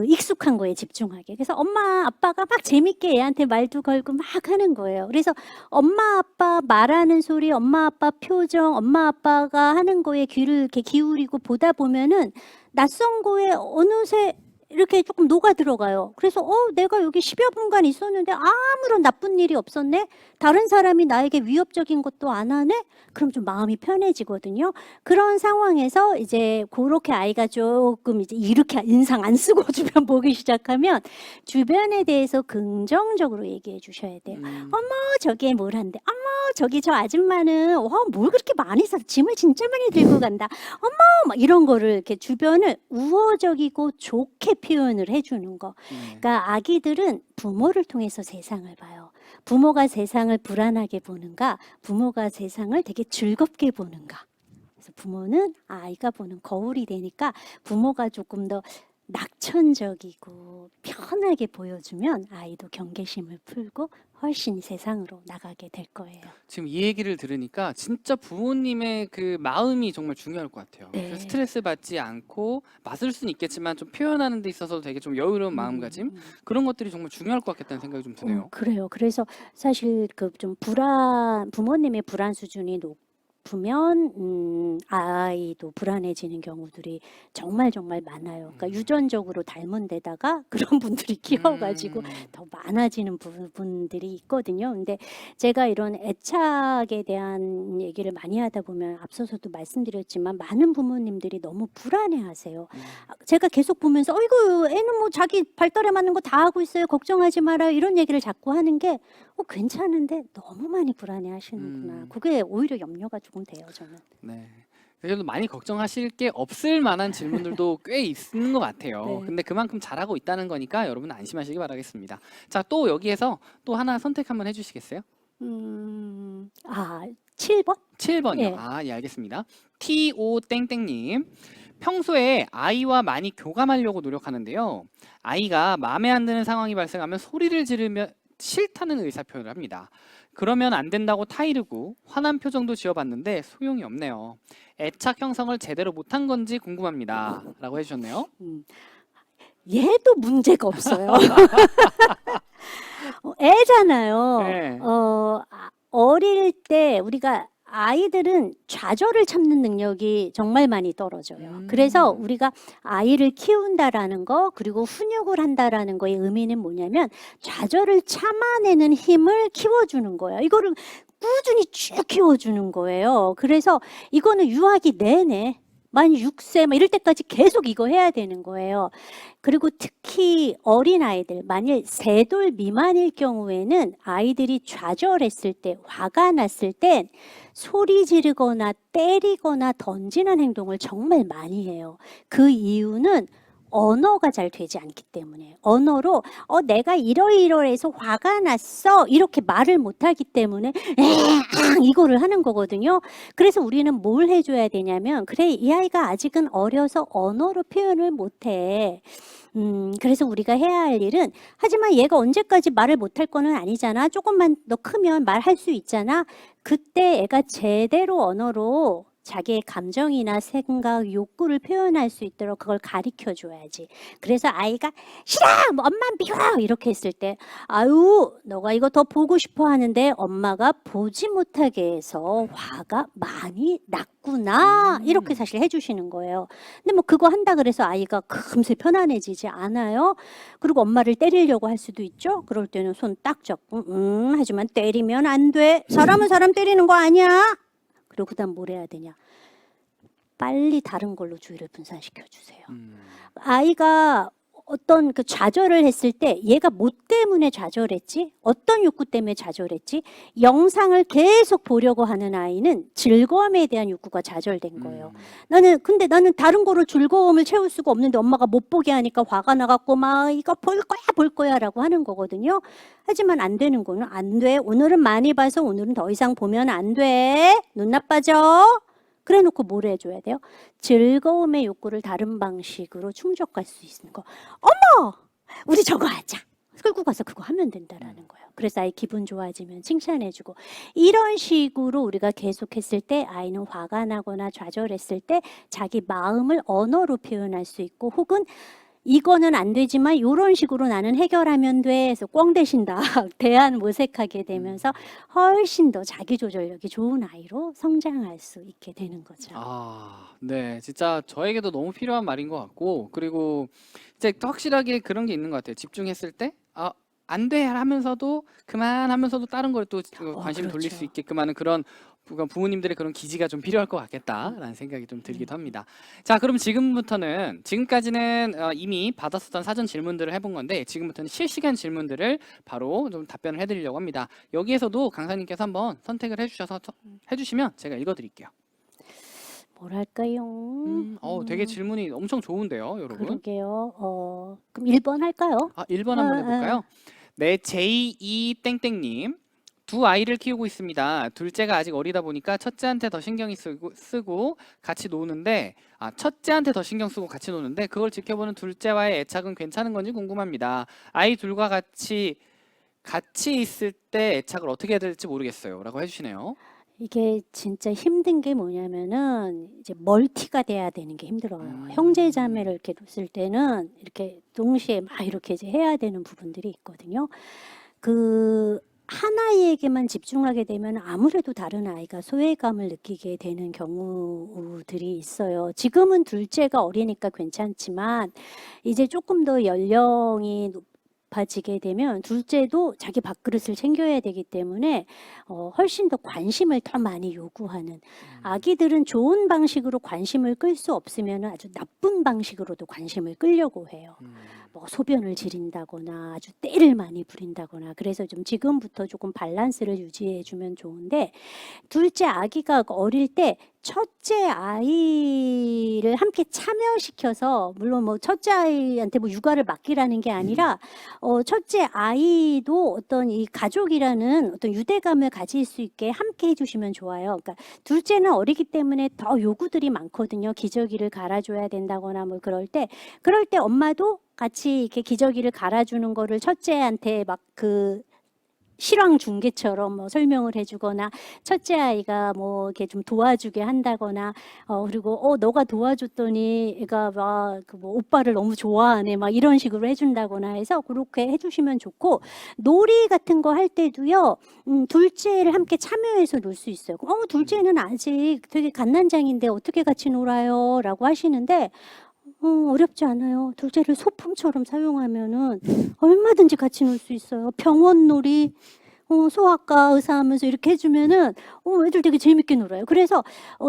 익숙한 거에 집중하게. 그래서 엄마, 아빠가 막 재밌게 얘한테 말도 걸고 막 하는 거예요. 그래서 엄마, 아빠 말하는 소리, 엄마, 아빠 표정, 엄마, 아빠가 하는 거에 귀를 이렇게 기울이고 보다 보면은 낯선 거에 어느새 이렇게 조금 녹아 들어가요. 그래서 내가 여기 10여 분간 있었는데 아무런 나쁜 일이 없었네. 다른 사람이 나에게 위협적인 것도 안 하네. 그럼 좀 마음이 편해지거든요. 그런 상황에서 이제 그렇게 아이가 조금 이제 이렇게 인상 안 쓰고 주변 보기 시작하면 주변에 대해서 긍정적으로 얘기해 주셔야 돼요. 어머 저게 뭘 한대. 어머 저기 저 아줌마는 뭘 그렇게 많이 사 짐을 진짜 많이 들고 간다. 어머 막 이런 거를 이렇게 주변을 우호적이고 좋게 표현을 해주는 거. 그러니까 아기들은 부모를 통해서 세상을 봐요. 부모가 세상을 불안하게 보는가, 부모가 세상을 되게 즐겁게 보는가. 그래서 부모는 아이가 보는 거울이 되니까 부모가 조금 더 낙천적이고 편하게 보여주면 아이도 경계심을 풀고 훨씬 세상으로 나가게 될 거예요. 지금 이 얘기를 들으니까 진짜 부모님의 그 마음이 정말 중요할 것 같아요. 네. 그래서 스트레스 받지 않고 맞을 수는 있겠지만 좀 표현하는 데 있어서 되게 좀 여유로운 마음가짐 그런 것들이 정말 중요할 것 같겠다는 생각이 좀 드네요. 그래요. 그래서 사실 그 좀 부모님의 불안 수준이 높으면 아이도 불안해지는 경우들이 정말 정말 많아요. 그러니까 유전적으로 닮은 데다가 그런 분들이 키워가지고 더 많아지는 부분들이 있거든요. 근데 제가 이런 애착에 대한 얘기를 많이 하다 보면 앞서서도 말씀드렸지만 많은 부모님들이 너무 불안해하세요. 제가 계속 보면서 어이구 애는 뭐 자기 발달에 맞는 거 다 하고 있어요. 걱정하지 마라 이런 얘기를 자꾸 하는 게 괜찮은데 너무 많이 불안해하시는구나. 그게 오히려 염려가 조금 돼요, 저는. 네. 그래도 많이 걱정하실 게 없을 만한 질문들도 꽤 있는 것 같아요. 네. 근데 그만큼 잘하고 있다는 거니까 여러분 안심하시기 바라겠습니다. 자, 또 여기에서 또 하나 선택 한번 해주시겠어요? 7번? 7번이요. 예. 예, 알겠습니다. TO 땡땡님. 평소에 아이와 많이 교감하려고 노력하는데요. 아이가 마음에 안 드는 상황이 발생하면 소리를 지르며 싫다는 의사표현을 합니다. 그러면 안 된다고 타이르고 화난 표정도 지어봤는데 소용이 없네요. 애착 형성을 제대로 못한 건지 궁금합니다. 라고 해주셨네요. 얘도 문제가 없어요. 애잖아요. 네. 어릴 때 우리가 아이들은 좌절을 참는 능력이 정말 많이 떨어져요. 그래서 우리가 아이를 키운다라는 거 그리고 훈육을 한다라는 거의 의미는 뭐냐면 좌절을 참아내는 힘을 키워주는 거예요. 이거를 꾸준히 쭉 키워주는 거예요. 그래서 이거는 유아기 내내 만 6세 이럴 때까지 계속 이거 해야 되는 거예요. 그리고 특히 어린아이들 만일 3돌 미만일 경우에는 아이들이 좌절했을 때 화가 났을 땐 소리 지르거나 때리거나 던지는 행동을 정말 많이 해요. 그 이유는 언어가 잘 되지 않기 때문에 언어로 내가 이러이러해서 화가 났어 이렇게 말을 못하기 때문에 이거를 하는 거거든요. 그래서 우리는 뭘 해줘야 되냐면 그래 이 아이가 아직은 어려서 언어로 표현을 못해. 그래서 우리가 해야 할 일은 하지만 얘가 언제까지 말을 못할 거는 아니잖아. 조금만 더 크면 말할 수 있잖아. 그때 애가 제대로 언어로 자기의 감정이나 생각, 욕구를 표현할 수 있도록 그걸 가르쳐 줘야지. 그래서 아이가 싫어! 엄마 미워! 이렇게 했을 때 아유 너가 이거 더 보고 싶어 하는데 엄마가 보지 못하게 해서 화가 많이 났구나. 이렇게 사실 해주시는 거예요. 근데 뭐 그거 한다 그래서 아이가 금세 편안해지지 않아요. 그리고 엄마를 때리려고 할 수도 있죠. 그럴 때는 손 딱 잡고 하지만 때리면 안 돼. 사람은 사람 때리는 거 아니야. 그리고 그 다음 뭘 해야 되냐. 빨리 다른 걸로 주의를 분산시켜 주세요. 아이가 어떤 그 좌절을 했을 때 얘가 뭐 때문에 좌절했지? 어떤 욕구 때문에 좌절했지? 영상을 계속 보려고 하는 아이는 즐거움에 대한 욕구가 좌절된 거예요. 근데 나는 다른 거로 즐거움을 채울 수가 없는데 엄마가 못 보게 하니까 화가 나갖고 막 이거 볼 거야 라고 하는 거거든요. 하지만 안 되는 거는 안 돼. 오늘은 많이 봐서 오늘은 더 이상 보면 안 돼. 눈 나빠져. 그래 놓고 뭘 해줘야 돼요? 즐거움의 욕구를 다른 방식으로 충족할 수 있는 거. 어머! 우리 저거 하자. 끌고 가서 그거 하면 된다라는 거예요. 그래서 아이 기분 좋아지면 칭찬해주고 이런 식으로 우리가 계속했을 때 아이는 화가 나거나 좌절했을 때 자기 마음을 언어로 표현할 수 있고 혹은 이거는 안 되지만 이런 식으로 나는 해결하면 돼 해서 꽝 대신다 대안 모색하게 되면서 훨씬 더 자기 조절력이 좋은 아이로 성장할 수 있게 되는 거죠. 네, 진짜 저에게도 너무 필요한 말인 것 같고 그리고 이제 또 확실하게 그런 게 있는 것 같아요. 집중했을 때 안 돼 하면서도 그만하면서도 다른 걸 또 관심 돌릴 그렇죠. 수 있게끔 하는 그런 부모님들의 그런 기지가 좀 필요할 것 같겠다라는 생각이 좀 들기도 합니다. 자, 그럼 지금까지는 이미 받았었던 사전 질문들을 해본 건데 지금부터는 실시간 질문들을 바로 좀 답변을 해드리려고 합니다. 여기에서도 강사님께서 한번 선택을 해주시면 제가 읽어드릴게요. 뭐랄까요? 되게 질문이 엄청 좋은데요, 여러분. 그러게요. 그럼 1번 할까요? 1번 한번 해볼까요? 네, J2 땡땡님. 두 아이를 키우고 있습니다. 둘째가 아직 어리다 보니까 첫째한테 더 신경이 쓰고 같이 노는데 첫째한테 더 신경 쓰고 같이 노는데 그걸 지켜보는 둘째와의 애착은 괜찮은 건지 궁금합니다. 아이 둘과 같이 있을 때 애착을 어떻게 해야 될지 모르겠어요. 라고 해주시네요. 이게 진짜 힘든 게 뭐냐면은 이제 멀티가 돼야 되는 게 힘들어요. 형제 자매를 이렇게 뒀을 때는 이렇게 동시에 막 이렇게 이제 해야 되는 부분들이 있거든요. 그 하나에게만 집중하게 되면 아무래도 다른 아이가 소외감을 느끼게 되는 경우들이 있어요. 지금은 둘째가 어리니까 괜찮지만 이제 조금 더 연령이 높아지게 되면 둘째도 자기 밥그릇을 챙겨야 되기 때문에 훨씬 더 관심을 더 많이 요구하는, 아기들은 좋은 방식으로 관심을 끌 수 없으면 아주 나쁜 방식으로도 관심을 끌려고 해요. 뭐 소변을 지린다거나 아주 때를 많이 부린다거나. 그래서 좀 지금부터 조금 밸런스를 유지해 주면 좋은데, 둘째 아기가 어릴 때 첫째 아이를 함께 참여시켜서, 물론 뭐 첫째 아이한테 뭐 육아를 맡기라는 게 아니라 첫째 아이도 어떤 이 가족이라는 어떤 유대감을 가질 수 있게 함께 해주시면 좋아요. 그러니까 둘째는 어리기 때문에 더 요구들이 많거든요. 기저귀를 갈아줘야 된다거나 뭐 그럴 때 엄마도 같이 이렇게 기저귀를 갈아주는 거를 첫째한테 막 그 실황 중계처럼 뭐 설명을 해주거나, 첫째 아이가 뭐 이렇게 좀 도와주게 한다거나, 그리고 너가 도와줬더니 애가 막 그 뭐 오빠를 너무 좋아하네 막 이런 식으로 해준다거나 해서 그렇게 해주시면 좋고, 놀이 같은 거 할 때도요, 둘째를 함께 참여해서 놀 수 있어요. 둘째는 아직 되게 갓난장인데 어떻게 같이 놀아요? 라고 하시는데, 어렵지 않아요. 둘째를 소품처럼 사용하면은 얼마든지 같이 놀 수 있어요. 병원 놀이, 소아과 의사 하면서 이렇게 해주면은 애들 되게 재밌게 놀아요. 그래서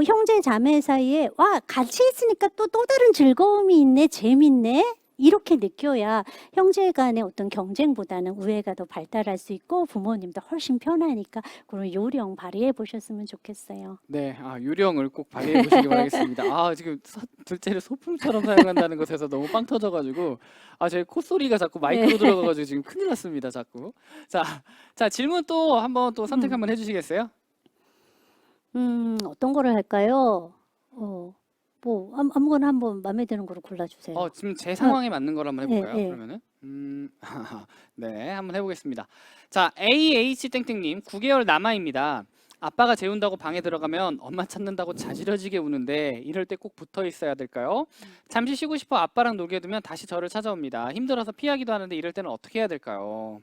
형제 자매 사이에 와 같이 있으니까 또 다른 즐거움이 있네, 재밌네, 이렇게 느껴야 형제 간의 어떤 경쟁보다는 우애가 더 발달할 수 있고 부모님도 훨씬 편하니까 그런 요령 발휘해 보셨으면 좋겠어요. 네, 요령을 꼭 발휘해 보시기 바라겠습니다. 지금 둘째를 소품처럼 사용한다는 것에서 너무 빵 터져가지고 제 콧소리가 자꾸 마이크로 들어가가지고 지금 큰일 났습니다. 자꾸. 자 질문 또 한번 또 선택 한번 해주시겠어요? 어떤 거를 할까요? 뭐 아무거나 한번 마음에 드는 거로 골라주세요. 지금 제 상황에 맞는 걸 한번 해볼까요? 네. 그러면은 네, 한번 해보겠습니다. 자, AH땡땡님 9개월 남아입니다. 아빠가 재운다고 방에 들어가면 엄마 찾는다고 자지러지게 우는데 이럴 때 꼭 붙어 있어야 될까요? 잠시 쉬고 싶어 아빠랑 놀게 두면 다시 저를 찾아옵니다. 힘들어서 피하기도 하는데 이럴 때는 어떻게 해야 될까요?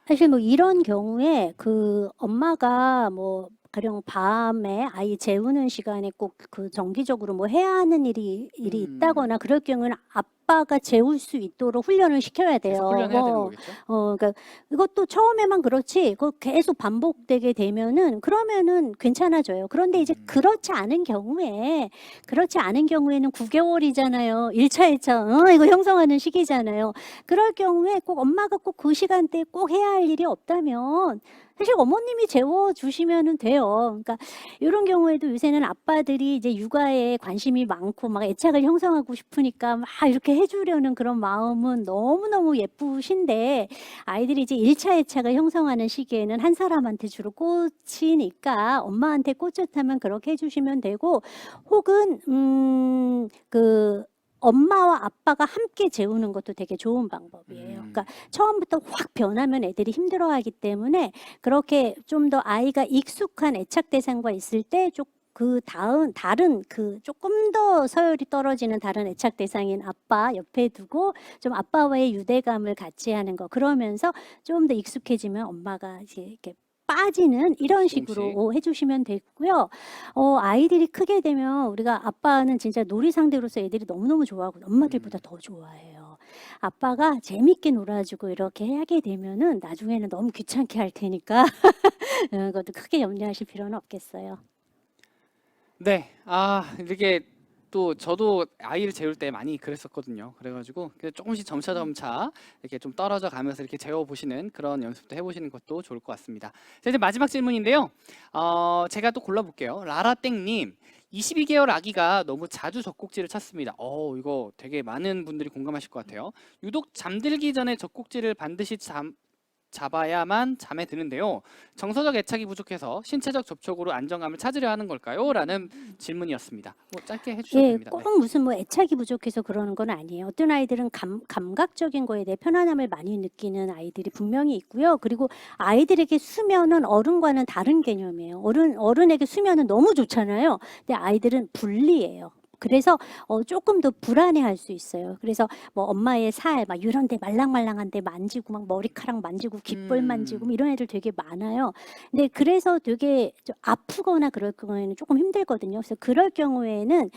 사실 뭐 이런 경우에 그 엄마가 뭐 가령 밤에 아이 재우는 시간에 꼭 그 정기적으로 뭐 해야 하는 일이 있다거나 그럴 경우는 아빠가 재울 수 있도록 훈련을 시켜야 돼요. 계속 훈련해야 되는 거겠죠? 그러니까 이것도 처음에만 그렇지, 그거 계속 반복되게 되면은 그러면은 괜찮아져요. 그런데 이제 그렇지 않은 경우에는 9개월이잖아요. 1차, 2차, 이거 형성하는 시기잖아요. 그럴 경우에 꼭 엄마가 꼭 그 시간대에 꼭 해야 할 일이 없다면 사실 어머님이 재워주시면은 돼요. 그러니까 이런 경우에도 요새는 아빠들이 이제 육아에 관심이 많고 막 애착을 형성하고 싶으니까 막 이렇게 해주려는 그런 마음은 너무너무 예쁘신데, 아이들이 이제 1차 애착을 형성하는 시기에는 한 사람한테 주로 꽂히니까 엄마한테 꽂혔다면 그렇게 해주시면 되고, 혹은 엄마와 아빠가 함께 재우는 것도 되게 좋은 방법이에요. 그러니까 처음부터 확 변하면 애들이 힘들어하기 때문에 그렇게 좀 더 아이가 익숙한 애착 대상과 있을 때 다른 조금 더 서열이 떨어지는 다른 애착 대상인 아빠 옆에 두고 좀 아빠와의 유대감을 같이 하는 거, 그러면서 좀 더 익숙해지면 엄마가 이제 이렇게 빠지는 이런 식으로 해주시면 되고요. 아이들이 크게 되면 우리가 아빠는 진짜 놀이 상대로서 애들이 너무너무 좋아하고 엄마들보다 더 좋아해요. 아빠가 재밌게 놀아주고 이렇게 하게 되면은 나중에는 너무 귀찮게 할 테니까 그것도 크게 염려하실 필요는 없겠어요. 네, 이렇게 또 저도 아이를 재울 때 많이 그랬었거든요. 그래가지고 조금씩 점차 이렇게 좀 떨어져 가면서 이렇게 재워보시는 그런 연습도 해보시는 것도 좋을 것 같습니다. 자, 이제 마지막 질문인데요. 제가 또 골라볼게요. 라라땡님, 22개월 아기가 너무 자주 젖꼭지를 찾습니다. 이거 되게 많은 분들이 공감하실 것 같아요. 유독 잠들기 전에 젖꼭지를 반드시 잡아야만 잠에 드는데요. 정서적 애착이 부족해서 신체적 접촉으로 안정감을 찾으려 하는 걸까요? 라는 질문이었습니다. 뭐 짧게 해주셔도 예, 됩니다. 네. 꼭 무슨 뭐 애착이 부족해서 그러는 건 아니에요. 어떤 아이들은 감각적인 거에 대해 편안함을 많이 느끼는 아이들이 분명히 있고요. 그리고 아이들에게 수면은 어른과는 다른 개념이에요. 어른에게 수면은 너무 좋잖아요. 근데 아이들은 분리예요. 그래서 조금 더 불안해할 수 있어요. 그래서 뭐 엄마의 살 막 이런 데 말랑말랑한 데 만지고 막 머리카락 만지고 귓볼 만지고 뭐 이런 애들 되게 많아요. 근데 그래서 되게 좀 아프거나 그럴 경우에는 조금 힘들거든요. 그래서 그럴 경우에는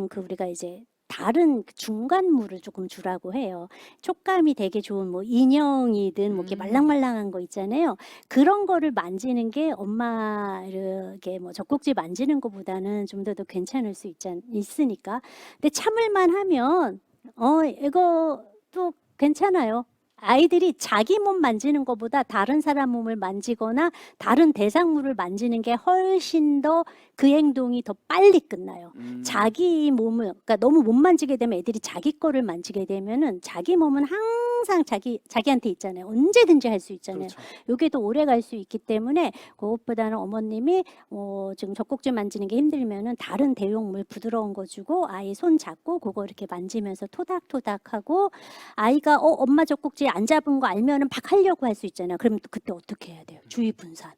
그 우리가 이제 다른 그 중간물을 조금 주라고 해요. 촉감이 되게 좋은 뭐 인형이든 뭐 이렇게 말랑말랑한 거 있잖아요. 그런 거를 만지는 게 엄마에게 뭐 젖꼭지 만지는 것보다는 좀 더 괜찮을 수 있으니까. 근데 참을만 하면 이것도 괜찮아요. 아이들이 자기 몸 만지는 것보다 다른 사람 몸을 만지거나 다른 대상물을 만지는 게 훨씬 더 그 행동이 더 빨리 끝나요. 자기 몸을, 그러니까 너무 못 만지게 되면 애들이 자기 거를 만지게 되면은 자기 몸은 항상 자기한테 있잖아요. 언제든지 할 수 있잖아요. 그렇죠. 요게 더 오래 갈 수 있기 때문에 그것보다는 어머님이 지금 젖꼭지 만지는 게 힘들면은 다른 대용물 부드러운 거 주고 아이 손 잡고 그거 이렇게 만지면서 토닥토닥하고 아이가 엄마 젖꼭지 안 잡은 거 알면은 막 하려고 할 수 있잖아요. 그럼 또 그때 어떻게 해야 돼요? 주의 분산.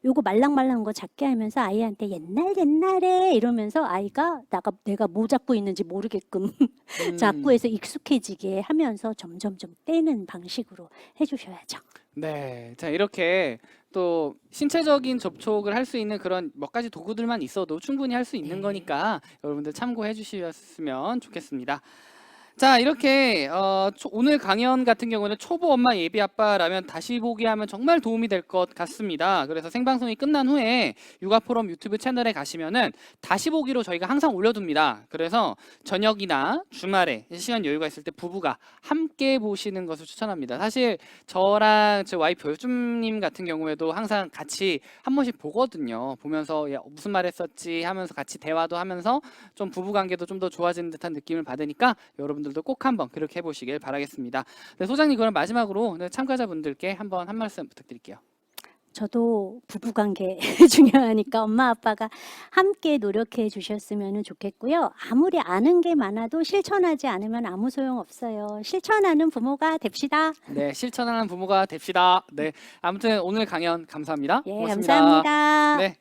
요거 말랑말랑한 거 작게 하면서 아이한테 옛날에 이러면서 아이가 내가 뭐 잡고 있는지 모르게끔 자꾸 해서 익숙해지게 하면서 점점점 떼는 방식으로 해주셔야죠. 네, 자 이렇게 또 신체적인 접촉을 할 수 있는 그런 몇 가지 도구들만 있어도 충분히 할 수 있는 거니까 여러분들 참고해 주셨으면 좋겠습니다. 자 이렇게 오늘 강연 같은 경우는 초보 엄마 예비 아빠라면 다시 보기 하면 정말 도움이 될 것 같습니다. 그래서 생방송이 끝난 후에 육아포럼 유튜브 채널에 가시면은 다시 보기로 저희가 항상 올려둡니다. 그래서 저녁이나 주말에 시간 여유가 있을 때 부부가 함께 보시는 것을 추천합니다. 사실 저랑 제 와이프 요즘님 같은 경우에도 항상 같이 한 번씩 보거든요. 보면서 야, 무슨 말 했었지 하면서 같이 대화도 하면서 좀 부부 관계도 좀 더 좋아지는 듯한 느낌을 받으니까 여러분들도 꼭 한번 그렇게 해보시길 바라겠습니다. 네, 소장님 그럼 마지막으로 참가자분들께 한번 한 말씀 부탁드릴게요. 저도 부부관계 중요하니까 엄마 아빠가 함께 노력해 주셨으면 좋겠고요. 아무리 아는 게 많아도 실천하지 않으면 아무 소용 없어요. 실천하는 부모가 됩시다. 네, 실천하는 부모가 됩시다. 네, 아무튼 오늘 강연 감사합니다. 예, 고맙습니다. 감사합니다. 네.